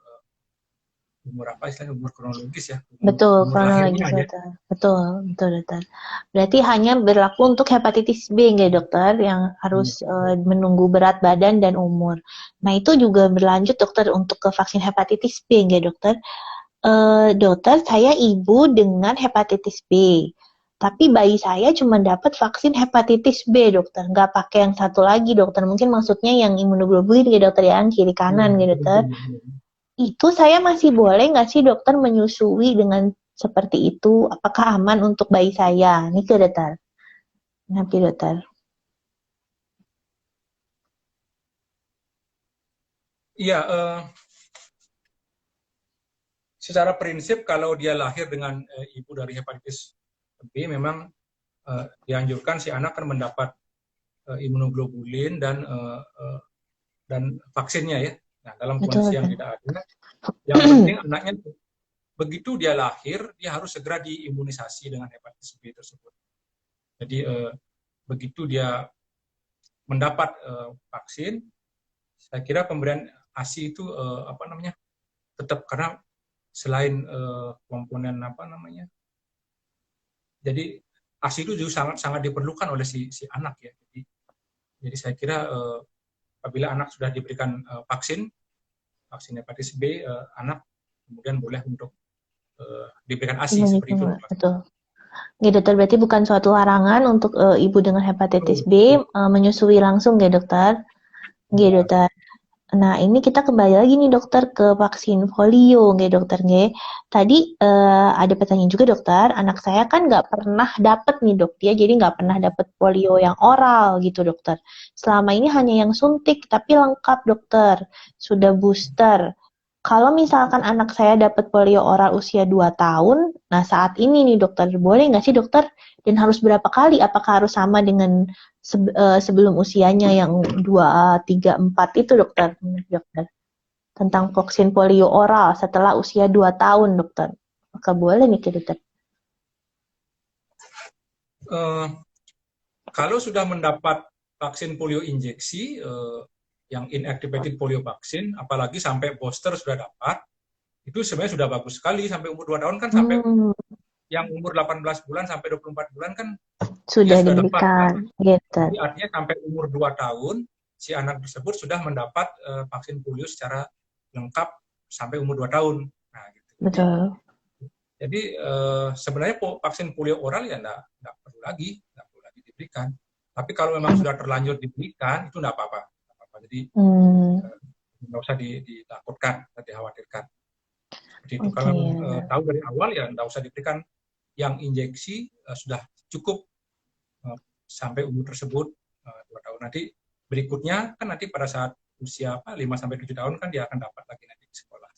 apa istilahnya umur kronologis ya, Betul, umur kronologis lahirnya ya. dokter. Betul, betul dokter. Berarti hanya berlaku untuk hepatitis B nggak dokter yang harus menunggu berat badan dan umur. Nah itu juga berlanjut dokter untuk ke vaksin hepatitis B nggak dokter? Dokter, saya ibu dengan hepatitis B. Tapi bayi saya cuma dapat vaksin hepatitis B, dokter. Nggak pakai yang satu lagi, dokter. Mungkin maksudnya yang imunoglobulin, ya, dokter, ya, yang kiri kanan, ya, dokter. Itu saya masih boleh nggak sih, dokter, menyusui dengan seperti itu? Apakah aman untuk bayi saya? Ini ke dokter. Nanti, dokter. Iya, secara prinsip kalau dia lahir dengan ibu dari hepatitis B memang dianjurkan si anak akan mendapat imunoglobulin dan vaksinnya ya. Nah, dalam Betul, kondisi yang dokter. tidak ada, yang penting anaknya begitu dia lahir dia harus segera diimunisasi dengan hepatitis B tersebut. Jadi begitu dia mendapat vaksin, saya kira pemberian ASI itu apa namanya tetap karena selain komponen apa namanya, jadi ASI itu juga sangat diperlukan oleh si anak ya. Jadi saya kira apabila anak sudah diberikan vaksin hepatitis B, anak kemudian boleh untuk diberikan ASI seperti itu. Betul. Ya, dokter, berarti bukan suatu larangan untuk ibu dengan hepatitis B menyusui langsung, ya, dokter? Ya, dokter. Nah, ini kita kembali lagi nih, dokter, ke vaksin polio, ya, dokter, ya. Tadi ada pertanyaan juga, dokter. Anak saya kan nggak pernah dapat nih, dok. Dia jadi nggak pernah dapat polio yang oral, gitu, dokter. Selama ini hanya yang suntik, tapi lengkap, dokter. Sudah booster. Kalau misalkan anak saya dapat polio oral usia 2 tahun, nah saat ini nih dokter, boleh nggak sih dokter? Dan harus berapa kali? Apakah harus sama dengan sebelum usianya yang 2, 3, 4 itu dokter? Dokter. Tentang vaksin polio oral setelah usia 2 tahun dokter. Apakah boleh nih dokter? Kalau sudah mendapat vaksin polio injeksi, yang inactivated polio vaksin, apalagi sampai booster sudah dapat, itu sebenarnya sudah bagus sekali. Sampai umur 2 tahun kan sampai yang umur 18 bulan sampai 24 bulan kan sudah diberikan. Gitu. Jadi artinya sampai umur 2 tahun, si anak tersebut sudah mendapat vaksin polio secara lengkap sampai umur 2 tahun. Nah, gitu. Betul. Jadi sebenarnya vaksin polio oral ya nggak perlu lagi diberikan. Tapi kalau memang sudah terlanjur diberikan, itu nggak apa-apa. Jadi nggak usah ditakutkan, nggak dikhawatirkan. Seperti itu. Kalau tahu dari awal ya nggak usah diberikan yang injeksi, sudah cukup sampai umur tersebut 2 tahun. Nanti berikutnya kan nanti pada saat usia 5-7 tahun kan dia akan dapat lagi nanti di sekolah.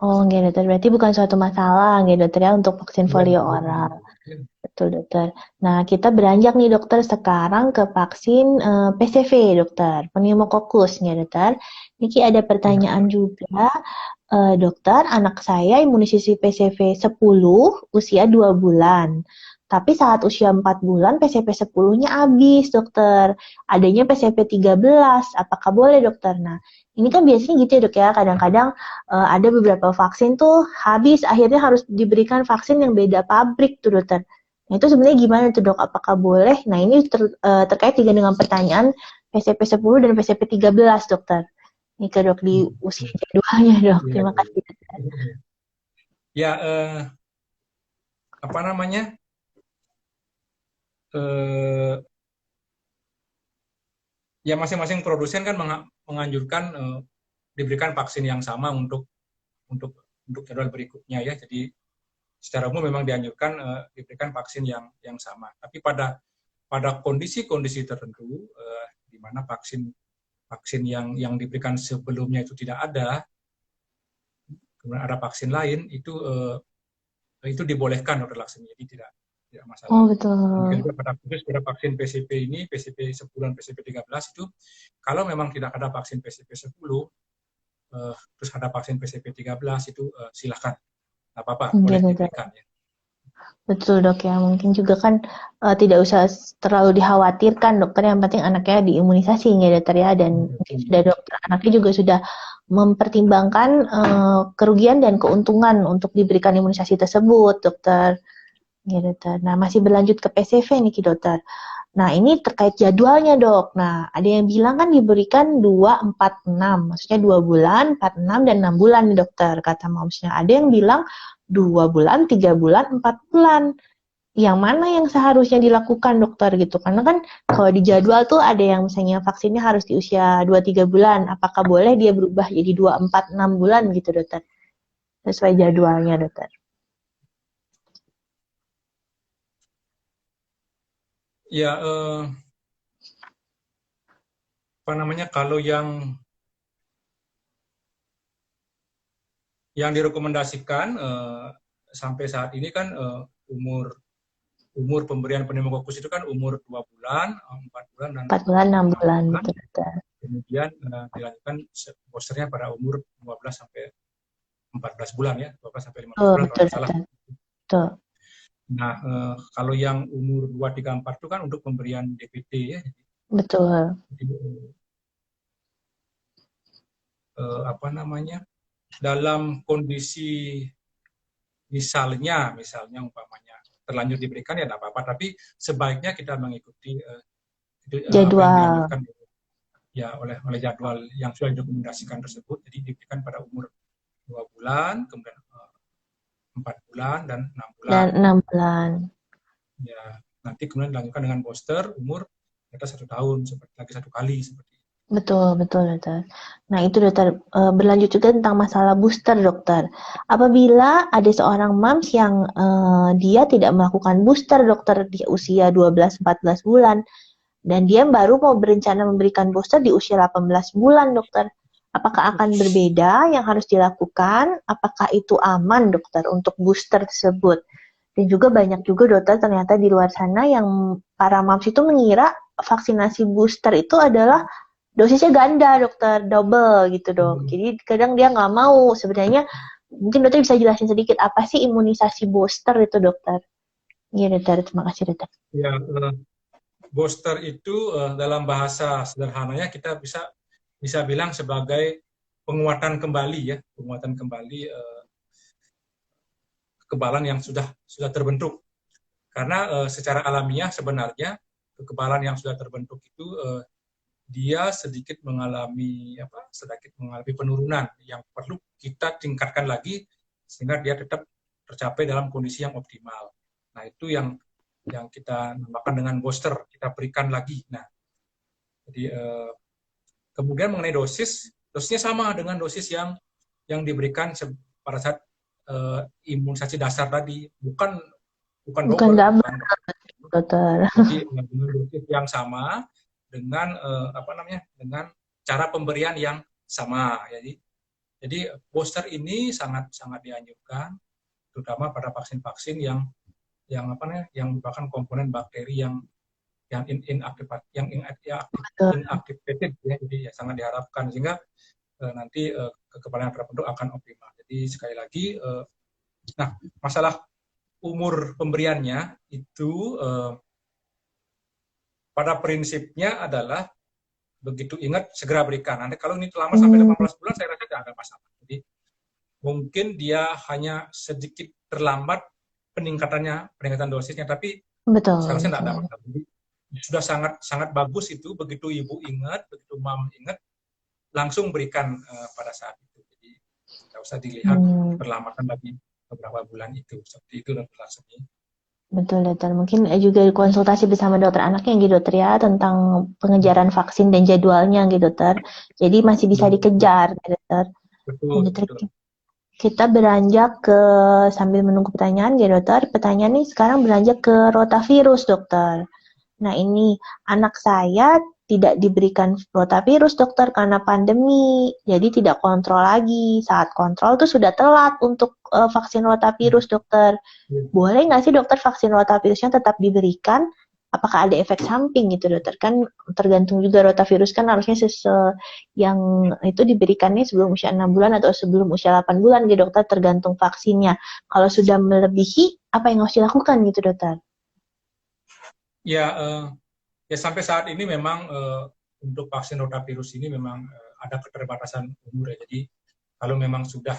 Oh, nggak, dokter. Berarti bukan suatu masalah, nggak, dokter, ya, untuk vaksin polio oral. Betul, dokter. Nah, kita beranjak nih, dokter, sekarang ke vaksin PCV, dokter. Pneumococcus, nggak, dokter? Niki ada pertanyaan juga. Dokter, anak saya imunisasi PCV 10, usia 2 bulan. Tapi saat usia 4 bulan, PCV 10-nya habis, dokter. Adanya PCV 13, apakah boleh, dokter? Nah, ini kan biasanya gitu ya, dok, ya. Kadang-kadang ada beberapa vaksin tuh habis, akhirnya harus diberikan vaksin yang beda pabrik tuh, dokter. Nah, itu sebenarnya gimana tuh, dok? Apakah boleh? Nah, ini terkait juga dengan pertanyaan PCV 10 dan PCV 13, dokter. Ini ke dok di usia jadwalnya, dok. Terima kasih, dokter. Ya, apa namanya? Ya masing-masing produsen kan menganjurkan diberikan vaksin yang sama untuk jadwal berikutnya ya. Jadi secara umum memang dianjurkan diberikan vaksin yang sama. Tapi pada pada kondisi-kondisi tertentu di mana vaksin yang diberikan sebelumnya itu tidak ada, kemudian ada vaksin lain, itu dibolehkan Dr. Laksmi, jadi tidak masalah. Oh, betul. Mungkin juga pada vaksin PCP ini, PCP 10 dan PCP 13 itu, kalau memang tidak ada vaksin PCP 10, terus ada vaksin PCP 13 itu silakan, nggak apa-apa, boleh diberikan ya. Betul dok ya, mungkin juga kan tidak usah terlalu dikhawatirkan dokter, yang penting anaknya diimunisasi ya dokter ya, dan mungkin sudah dokter anaknya juga sudah mempertimbangkan kerugian dan keuntungan untuk diberikan imunisasi tersebut dokter. Ya dokter. Nah masih berlanjut ke PCV nih dokter. Nah ini terkait jadwalnya dok. Nah ada yang bilang kan diberikan 2, 4, 6, maksudnya 2 bulan, 4, 6, dan 6 bulan nih dokter kata momsnya. Ada yang bilang 2 bulan, 3 bulan, 4 bulan. Yang mana yang seharusnya dilakukan dokter gitu? Karena kan kalau di jadwal tuh ada yang misalnya vaksinnya harus di usia 2-3 bulan. Apakah boleh dia berubah jadi 2, 4, 6 bulan gitu dokter? Sesuai jadwalnya dokter. Ya, apa namanya, kalau yang direkomendasikan sampai saat ini kan umur pemberian pneumokokus itu kan umur 2 bulan, 4 bulan, dan 4 bulan, 6 bulan. Betul. Kemudian dilanjutkan boosternya pada umur 12 sampai 14 bulan ya, 12 sampai 15 bulan kalau tidak salah. Betul. Nah, kalau yang umur 2, 3, 4 itu kan untuk pemberian DPT ya. Betul. Jadi, apa namanya, dalam kondisi misalnya umpamanya terlanjur diberikan ya tidak apa-apa, tapi sebaiknya kita mengikuti jadwal yang dianjurkan ya oleh jadwal yang sudah direkomendasikan tersebut. Jadi diberikan pada umur 2 bulan, kemudian 4 bulan, dan 6 bulan. Dan 6 bulan. Ya, nanti kemudian dilanjutkan dengan booster umur kita 1 tahun, seperti lagi 1 kali seperti itu. Betul dokter. Nah itu dokter, berlanjut juga tentang masalah booster dokter. Apabila ada seorang moms yang dia tidak melakukan booster dokter di usia 12-14 bulan, dan dia baru mau berencana memberikan booster di usia 18 bulan dokter, apakah akan berbeda yang harus dilakukan? Apakah itu aman dokter untuk booster tersebut? Dan juga banyak juga dokter ternyata di luar sana yang para moms itu mengira vaksinasi booster itu adalah dosisnya ganda dokter, double gitu dok. Jadi kadang dia nggak mau. Sebenarnya mungkin dokter bisa jelasin sedikit apa sih imunisasi booster itu dokter? Iya dokter, terima kasih dokter. Ya, booster itu dalam bahasa sederhananya kita bisa bilang sebagai penguatan kembali kekebalan yang sudah terbentuk. Karena secara alamiah sebenarnya kekebalan yang sudah terbentuk itu dia sedikit mengalami penurunan yang perlu kita tingkatkan lagi sehingga dia tetap tercapai dalam kondisi yang optimal. Nah, itu yang kita namakan dengan booster, kita berikan lagi. Nah, jadi kemudian mengenai dosisnya sama dengan dosis yang diberikan pada saat imunisasi dasar tadi, bukan double. Dokter. Jadi dengan dosis yang sama, dengan dengan cara pemberian yang sama. Jadi booster ini sangat dianjurkan, terutama pada vaksin-vaksin yang merupakan komponen bakteri yang inactivated ya. Jadi ya sangat diharapkan sehingga nanti kekebalan yang terbentuk akan optimal. Jadi sekali lagi, nah masalah umur pemberiannya itu pada prinsipnya adalah begitu ingat segera berikan. Nanti kalau ini lama sampai 18 bulan saya rasa tidak ada masalah. Jadi mungkin dia hanya sedikit terlambat peningkatan dosisnya, tapi saya rasa tidak ada masalah. Jadi sudah sangat bagus itu, begitu ibu ingat, begitu mam ingat, langsung berikan pada saat itu. Jadi tidak usah dilihat perlambatan lagi beberapa bulan itu. Seperti itu Dr. Laksmi. Betul dokter, mungkin juga konsultasi bersama dokter anaknya gitu dokter ya, tentang pengejaran vaksin dan jadwalnya gitu dokter. Jadi masih bisa dikejar dokter. Betul. Kita beranjak ke, sambil menunggu pertanyaan ya dokter, pertanyaan ini sekarang beranjak ke rotavirus dokter. Nah, ini anak saya tidak diberikan rotavirus dokter karena pandemi, jadi tidak kontrol lagi. Saat kontrol tuh sudah telat untuk vaksin rotavirus dokter. Boleh nggak sih dokter vaksin rotavirusnya tetap diberikan? Apakah ada efek samping gitu dokter? Kan tergantung juga rotavirus kan harusnya yang itu diberikannya sebelum usia 6 bulan atau sebelum usia 8 bulan gitu dokter, tergantung vaksinnya. Kalau sudah melebihi, apa yang harus dilakukan gitu dokter? Ya, ya sampai saat ini memang untuk vaksin rotavirus ini memang ada keterbatasan umur ya. Jadi kalau memang sudah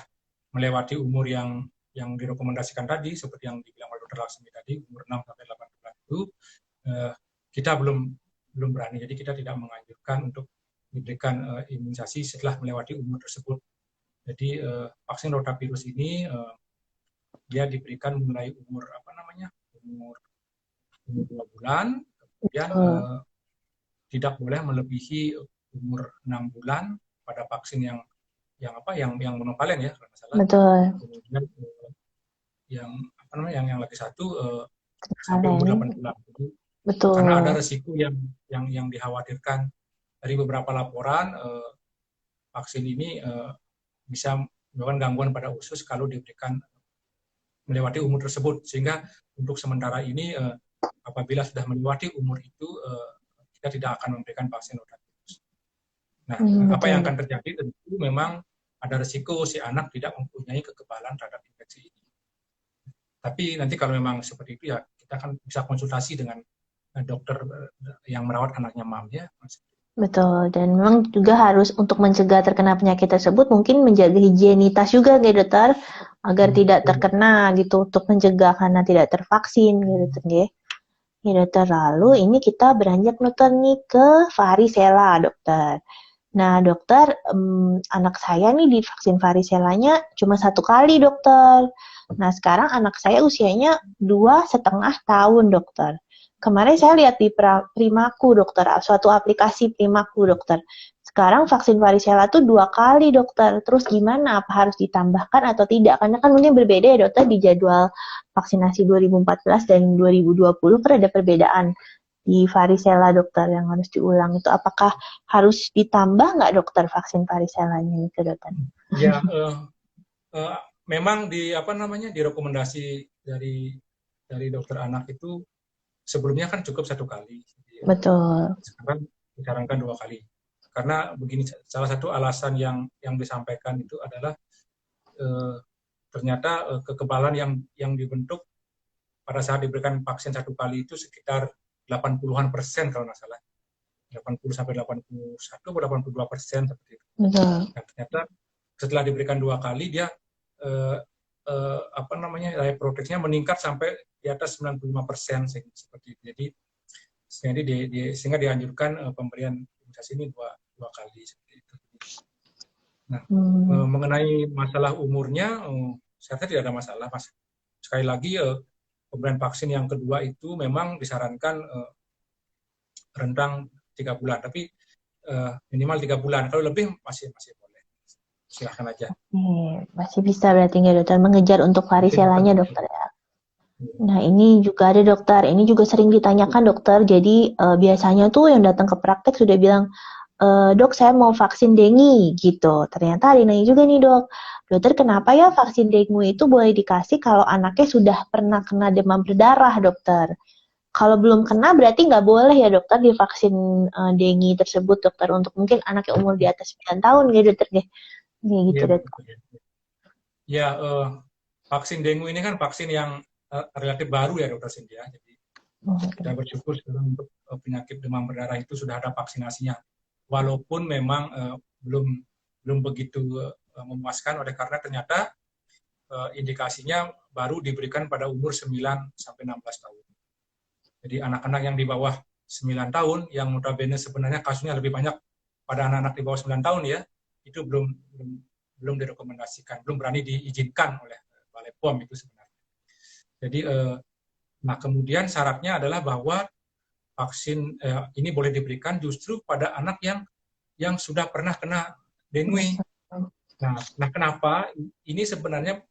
melewati umur yang direkomendasikan tadi, seperti yang dibilang oleh Dr. Laksmi tadi, umur 6 sampai 8 bulan itu, kita belum berani. Jadi kita tidak menganjurkan untuk diberikan imunisasi setelah melewati umur tersebut. Jadi vaksin rotavirus ini dia diberikan mulai umur umur 2 bulan, kemudian tidak boleh melebihi umur 6 bulan pada vaksin yang monovalen ya kalau salah. Betul. Kemudian yang lagi satu sampai umur 8 bulan. Jadi, betul. Karena ada resiko yang dikhawatirkan dari beberapa laporan vaksin ini bisa menyebabkan gangguan pada usus kalau diberikan melewati umur tersebut. Sehingga untuk sementara ini apabila sudah melewati umur itu kita tidak akan memberikan vaksin rotavirus. Nah, apa yang akan terjadi tentu memang ada resiko si anak tidak mempunyai kekebalan terhadap infeksi ini. Tapi nanti kalau memang seperti itu ya kita akan bisa konsultasi dengan dokter yang merawat anaknya mam ya. Betul, dan memang juga harus untuk mencegah terkena penyakit tersebut mungkin menjaga higienitas juga gitu dokter, agar tidak terkena gitu, untuk mencegah karena tidak tervaksin gitu dokter. Ya dokter, lalu ini kita beranjak dokter nih ke varicella dokter. Nah dokter, anak saya nih divaksin varicelanya cuma 1 kali dokter. Nah sekarang anak saya usianya 2,5 tahun dokter. Kemarin saya lihat di Primaku dokter, suatu aplikasi Primaku dokter. Sekarang vaksin varicella tuh 2 kali dokter. Terus gimana? Apa harus ditambahkan atau tidak? Karena kan mungkin berbeda ya dokter di jadwal vaksinasi 2014 dan 2020 kan ada perbedaan di varicella dokter yang harus diulang itu. Apakah harus ditambah nggak dokter vaksin varicellanya itu dokter? Ya, memang direkomendasi dari dokter anak itu sebelumnya kan cukup 1 kali. Betul. Sekarang disarankan 2 kali. Karena begini, salah satu alasan yang disampaikan itu adalah ternyata kekebalan yang dibentuk pada saat diberikan vaksin 1 kali itu sekitar 80-an% kalau nggak salah. 80 sampai 81 atau 82% seperti itu. Betul. Dan ternyata setelah diberikan 2 kali dia daya proteksinya meningkat sampai di atas 95% seperti itu. Jadi sehingga dianjurkan pemberian imunisasi ini dua kali seperti itu. Nah, mengenai masalah umurnya, saya rasa tidak ada masalah, Mas. Sekali lagi, pemberian vaksin yang kedua itu memang disarankan rentang 3 bulan, tapi minimal 3 bulan. Kalau lebih masih boleh. Silahkan aja. Masih bisa berarti nggak dokter mengejar untuk varicellanya dokter ya. Nah ini juga ada dokter, ini juga sering ditanyakan dokter. Jadi biasanya tuh yang datang ke praktek sudah bilang, dok saya mau vaksin dengue gitu. Ternyata ada nanya juga nih dok, dokter kenapa ya vaksin dengue itu boleh dikasih kalau anaknya sudah pernah kena demam berdarah dokter? Kalau belum kena berarti nggak boleh ya dokter divaksin dengue tersebut dokter, untuk mungkin anak yang umur di atas 9 tahun gitu dokter deh. Gitu dokter. Ya, vaksin dengue ini kan vaksin yang relatif baru ya dokter Cynthia. Jadi kita bersyukur sekarang untuk penyakit demam berdarah itu sudah ada vaksinasinya. Walaupun memang belum begitu memuaskan oleh karena ternyata indikasinya baru diberikan pada umur 9 sampai 16 tahun. Jadi anak-anak yang di bawah 9 tahun yang notabene sebenarnya kasusnya lebih banyak pada anak-anak di bawah 9 tahun ya, itu belum direkomendasikan, belum berani diizinkan oleh Balai POM itu sebenarnya. Jadi, nah kemudian syaratnya adalah bahwa vaksin ini boleh diberikan justru pada anak yang sudah pernah kena dengue. Nah kenapa? Ini sebenarnya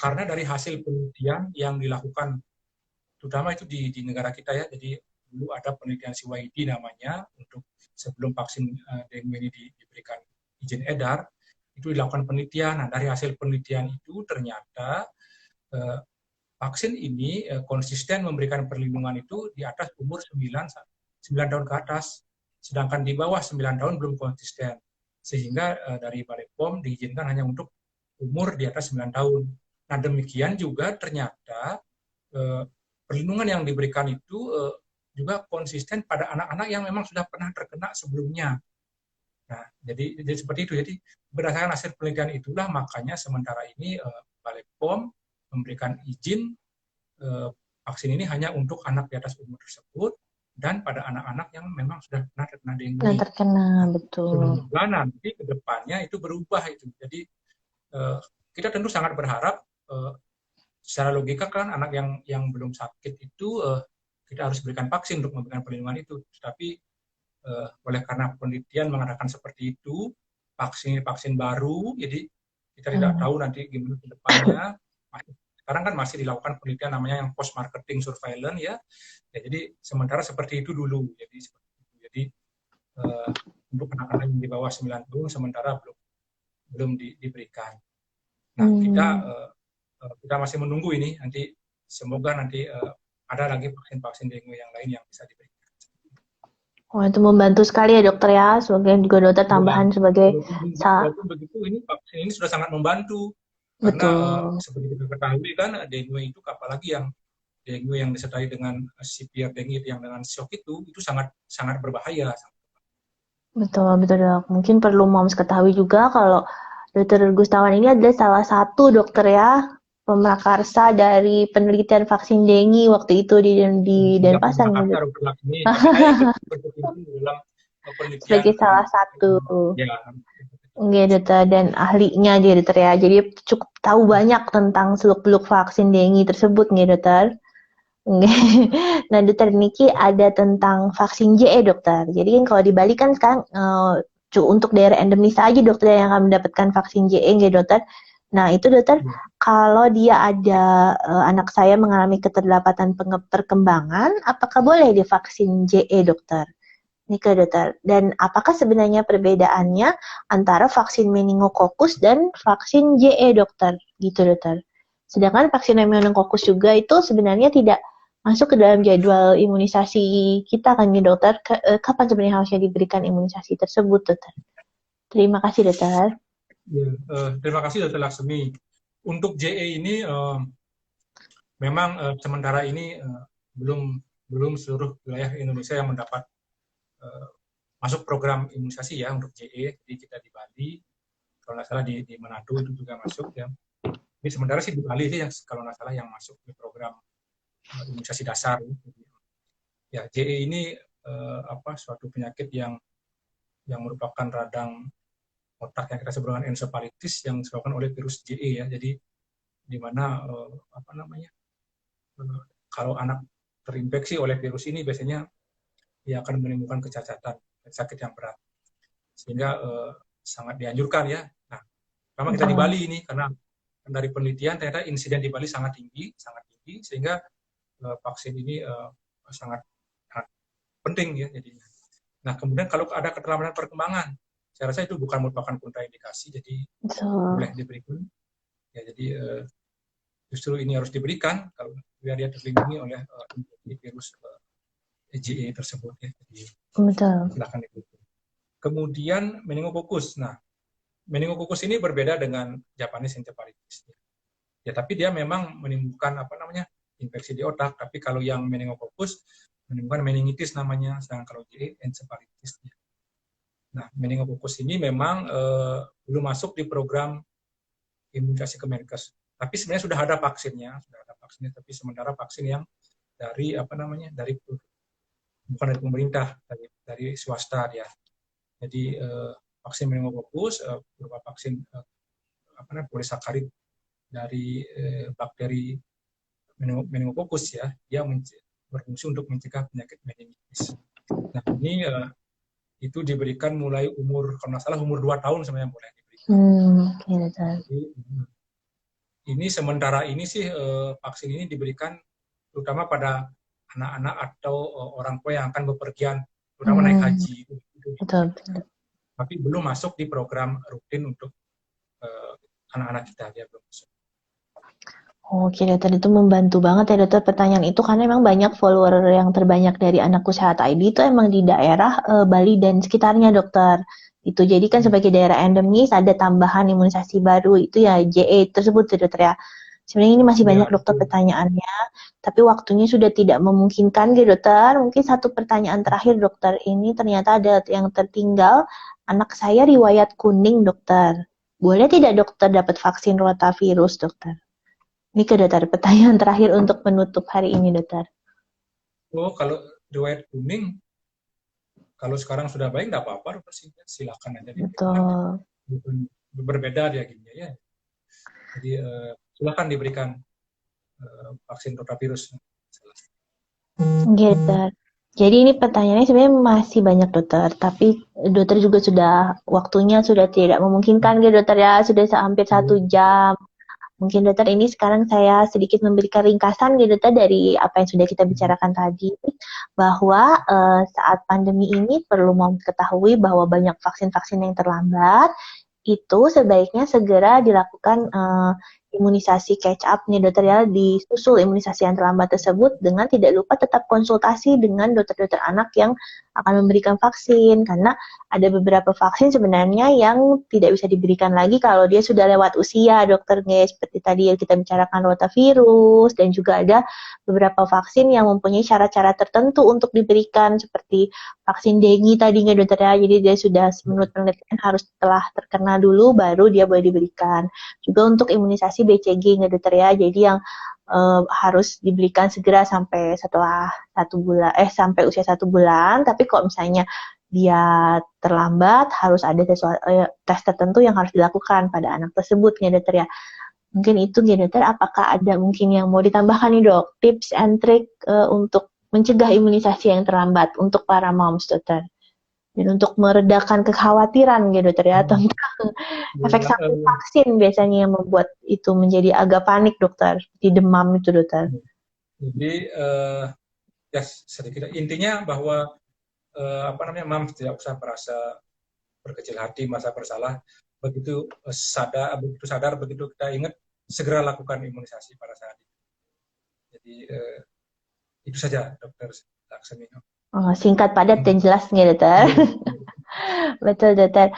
karena dari hasil penelitian yang dilakukan, terutama itu di negara kita ya, jadi dulu ada penelitian CYD namanya untuk sebelum vaksin dengue ini diberikan izin edar, itu dilakukan penelitian. Nah, dari hasil penelitian itu ternyata vaksin ini konsisten memberikan perlindungan itu di atas umur 9 tahun ke atas, sedangkan di bawah 9 tahun belum konsisten. Sehingga dari Balai POM diizinkan hanya untuk umur di atas 9 tahun. Nah, demikian juga ternyata perlindungan yang diberikan itu juga konsisten pada anak-anak yang memang sudah pernah terkena sebelumnya. Nah, jadi seperti itu. Jadi berdasarkan hasil penelitian itulah makanya sementara ini Balai POM memberikan izin vaksin ini hanya untuk anak di atas umur tersebut dan pada anak-anak yang memang sudah pernah terkena dengue. Yang terkena, betul. Semoga nanti ke depannya itu berubah itu. Jadi kita tentu sangat berharap secara logika kan anak yang belum sakit itu kita harus berikan vaksin untuk memberikan perlindungan itu. Tetapi oleh karena penelitian mengatakan seperti itu, vaksin baru, jadi kita tidak tahu nanti gimana ke depannya. Sekarang kan masih dilakukan penelitian namanya yang post marketing surveillance ya. Jadi sementara seperti itu dulu. Jadi untuk anak-anak yang di bawah 9 tahun sementara belum diberikan. Nah, kita masih menunggu ini, nanti semoga nanti ada lagi vaksin-vaksin dengue yang lain yang bisa diberikan. Wah, itu membantu sekali ya dokter ya, sebagai juga dokter tambahan sebagai walaupun begitu ini vaksin ini sudah sangat membantu karena seperti kita ketahui kan dengue itu apalagi yang dengue yang disertai dengan severe dengue yang dengan shock itu sangat sangat berbahaya. Betul dok. Mungkin perlu moms ketahui juga kalau Dokter Gustawan ini adalah salah satu dokter ya pemrakarsa dari penelitian vaksin dengue waktu itu di Denpasar. Sebagai salah satu. Oke, dokter, dan ahlinya aja dokter ya. Jadi cukup tahu banyak tentang seluk-beluk vaksin dengue tersebut nih dokter. Nah, dokter Niki ada tentang vaksin JE dokter. Jadi kan kalau di Bali kan sekarang untuk daerah endemis aja dokter yang akan mendapatkan vaksin JE nggih dokter. Nah itu dokter, kalau dia ada anak saya mengalami keterlambatan perkembangan, apakah boleh divaksin JE dokter? Nika dokter. Dan apakah sebenarnya perbedaannya antara vaksin meningokokus dan vaksin JE dokter? Gitu dokter. Sedangkan vaksin meningokokus juga itu sebenarnya tidak masuk ke dalam jadwal imunisasi kita kan ya dokter. Kapan sebenarnya harusnya diberikan imunisasi tersebut dokter? Terima kasih dokter. Ya, terima kasih dokter Laksmi. Untuk JE ini memang sementara ini belum seluruh wilayah Indonesia yang mendapat masuk program imunisasi ya untuk JE. Jadi kita di Bali, kalau nggak salah di Manado itu juga masuk ya. Ini sementara sih di Bali sih yang kalau nggak salah yang masuk di program imunisasi dasar. Ya, JE ini suatu penyakit yang merupakan radang otak yang kita sebut dengan encephalitis yang disebabkan oleh virus JE ya. Jadi di mana kalau anak terinfeksi oleh virus ini biasanya dia akan menimbulkan kecacatan, sakit yang berat. Sehingga sangat dianjurkan ya. Nah, memang kita di Bali ini karena dari penelitian ternyata insiden di Bali sangat tinggi sehingga vaksin ini sangat penting ya jadinya. Nah, kemudian kalau ada keterlambatan perkembangan, saya rasa itu bukan merupakan kontraindikasi, jadi boleh diberikan. Ya, jadi justru ini harus diberikan kalau biar dia terlindungi oleh virus JE tersebut ya. Jadi, silakan diberikan. Kemudian meningokokus. Nah, meningokokus ini berbeda dengan Japanese encephalitis. Ya, tapi dia memang menimbulkan infeksi di otak. Tapi kalau yang meningokokus menimbulkan meningitis namanya, sedangkan kalau JE encephalitis. Nah, meningokokus ini memang belum masuk di program imunisasi Kemenkes. Tapi sebenarnya sudah ada vaksinnya, tapi sementara vaksin yang dari bukan dari pemerintah, dari swasta dia. Jadi vaksin meningokokus berupa vaksin polisakarid dari bakteri meningokokus ya, dia berfungsi untuk mencegah penyakit meningitis. Nah, ini itu diberikan mulai umur, kalau nggak salah umur 2 tahun sebenarnya boleh diberikan. Jadi, ini sementara ini sih vaksin ini diberikan terutama pada anak-anak atau orang tua yang akan bepergian, terutama naik haji. Betul. Tapi belum masuk di program rutin untuk anak-anak kita, dia belum masuk. Oke, dokter, itu membantu banget ya dokter pertanyaan itu, karena memang banyak follower yang terbanyak dari Anakku Sehat ID itu emang di daerah Bali dan sekitarnya dokter. Itu jadi kan sebagai daerah endemis ada tambahan imunisasi baru itu ya JE tersebut ya dokter ya. Sebenarnya ini masih banyak dokter pertanyaannya, tapi waktunya sudah tidak memungkinkan gitu dokter. Mungkin satu pertanyaan terakhir dokter, ini ternyata ada yang tertinggal. Anak saya riwayat kuning dokter. Boleh tidak dokter dapat vaksin rotavirus dokter? Ini ke dokter, pertanyaan terakhir untuk menutup hari ini, dokter. Oh, kalau riwayat kuning, kalau sekarang sudah baik, nggak apa-apa, dokter, silakan aja. Betul. Berbeda dia gini ya. Jadi silakan diberikan vaksin rotavirus. Dokter. Jadi ini pertanyaannya sebenarnya masih banyak dokter, tapi dokter juga sudah waktunya sudah tidak memungkinkan gitu dokter ya, sudah hampir 1 jam. Mungkin dokter ini sekarang saya sedikit memberikan ringkasan gitu dokter dari apa yang sudah kita bicarakan tadi, bahwa saat pandemi ini perlu mengetahui bahwa banyak vaksin-vaksin yang terlambat, itu sebaiknya segera dilakukan imunisasi catch up nih dokter ya, disusul imunisasi yang terlambat tersebut dengan tidak lupa tetap konsultasi dengan dokter-dokter anak yang akan memberikan vaksin, karena ada beberapa vaksin sebenarnya yang tidak bisa diberikan lagi kalau dia sudah lewat usia dokter guys, seperti tadi yang kita bicarakan rotavirus, dan juga ada beberapa vaksin yang mempunyai syarat-syarat tertentu untuk diberikan seperti vaksin dengue tadi nggak dokter ya, jadi dia sudah menurut penelitian harus telah terkena dulu baru dia boleh diberikan. Juga untuk imunisasi BCG nggak dokter ya, jadi yang harus diberikan segera sampai setelah 1 bulan, sampai usia 1 bulan, tapi kalau misalnya dia terlambat harus ada tes tertentu yang harus dilakukan pada anak tersebut ya dokter ya. Mungkin itu ya dokter, apakah ada mungkin yang mau ditambahkan nih dok, tips and trick untuk mencegah imunisasi yang terlambat untuk para moms dokter, dan untuk meredakan kekhawatiran ya dokter ya tentang efek samping vaksin biasanya yang membuat itu menjadi agak panik dokter, di demam itu dokter. Jadi ya sedikit intinya bahwa moms tidak usah merasa berkecil hati, merasa bersalah. Begitu sadar, begitu kita ingat, segera lakukan imunisasi pada saat itu. Jadi itu saja dokter Laksamino. Singkat, padat, dan jelas nih dokter. Betul dokter.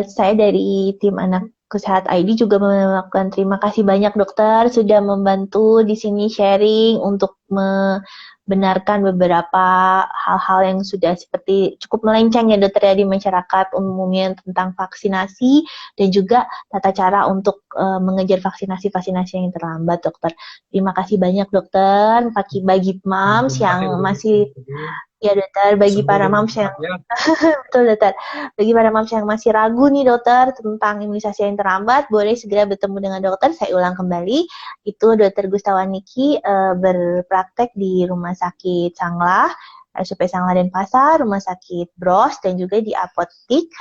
Saya dari tim Anakku Sehat ID juga melakukan terima kasih banyak dokter sudah membantu di sini sharing untuk membenarkan beberapa hal-hal yang sudah seperti cukup melenceng ya dokter ya di masyarakat umumnya tentang vaksinasi, dan juga tata cara untuk mengejar vaksinasi yang terlambat dokter. Terima kasih banyak dokter bagi moms yang masih ya dokter, bagi para moms yang betul dokter, bagi para moms yang masih ragu nih dokter tentang imunisasi yang terlambat, boleh segera bertemu dengan dokter. Saya ulang kembali, itu Dokter Gustawa Niki berpraktek di Rumah Sakit Sanglah, RSUP Sanglah Denpasar, Rumah Sakit Bros, dan juga di apotik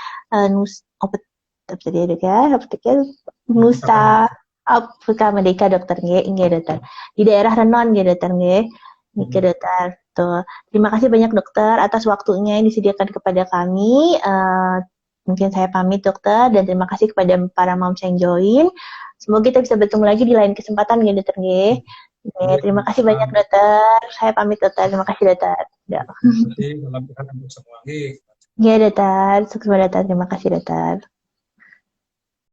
Nusa Aptika Merdeka dokter nggih dokter, di daerah Renon nggih dokter nggih. Niki dokter. Tuh. Terima kasih banyak dokter atas waktunya yang disediakan kepada kami. Mungkin saya pamit dokter, dan terima kasih kepada para moms yang join. Semoga kita bisa bertemu lagi di lain kesempatan ya dokter nggih. Terima kasih banyak dokter. Saya pamit dokter. Terima kasih dokter. Terima kasih, salam sehat untuk semua. Iya dokter. Sukses dokter. Terima kasih dokter.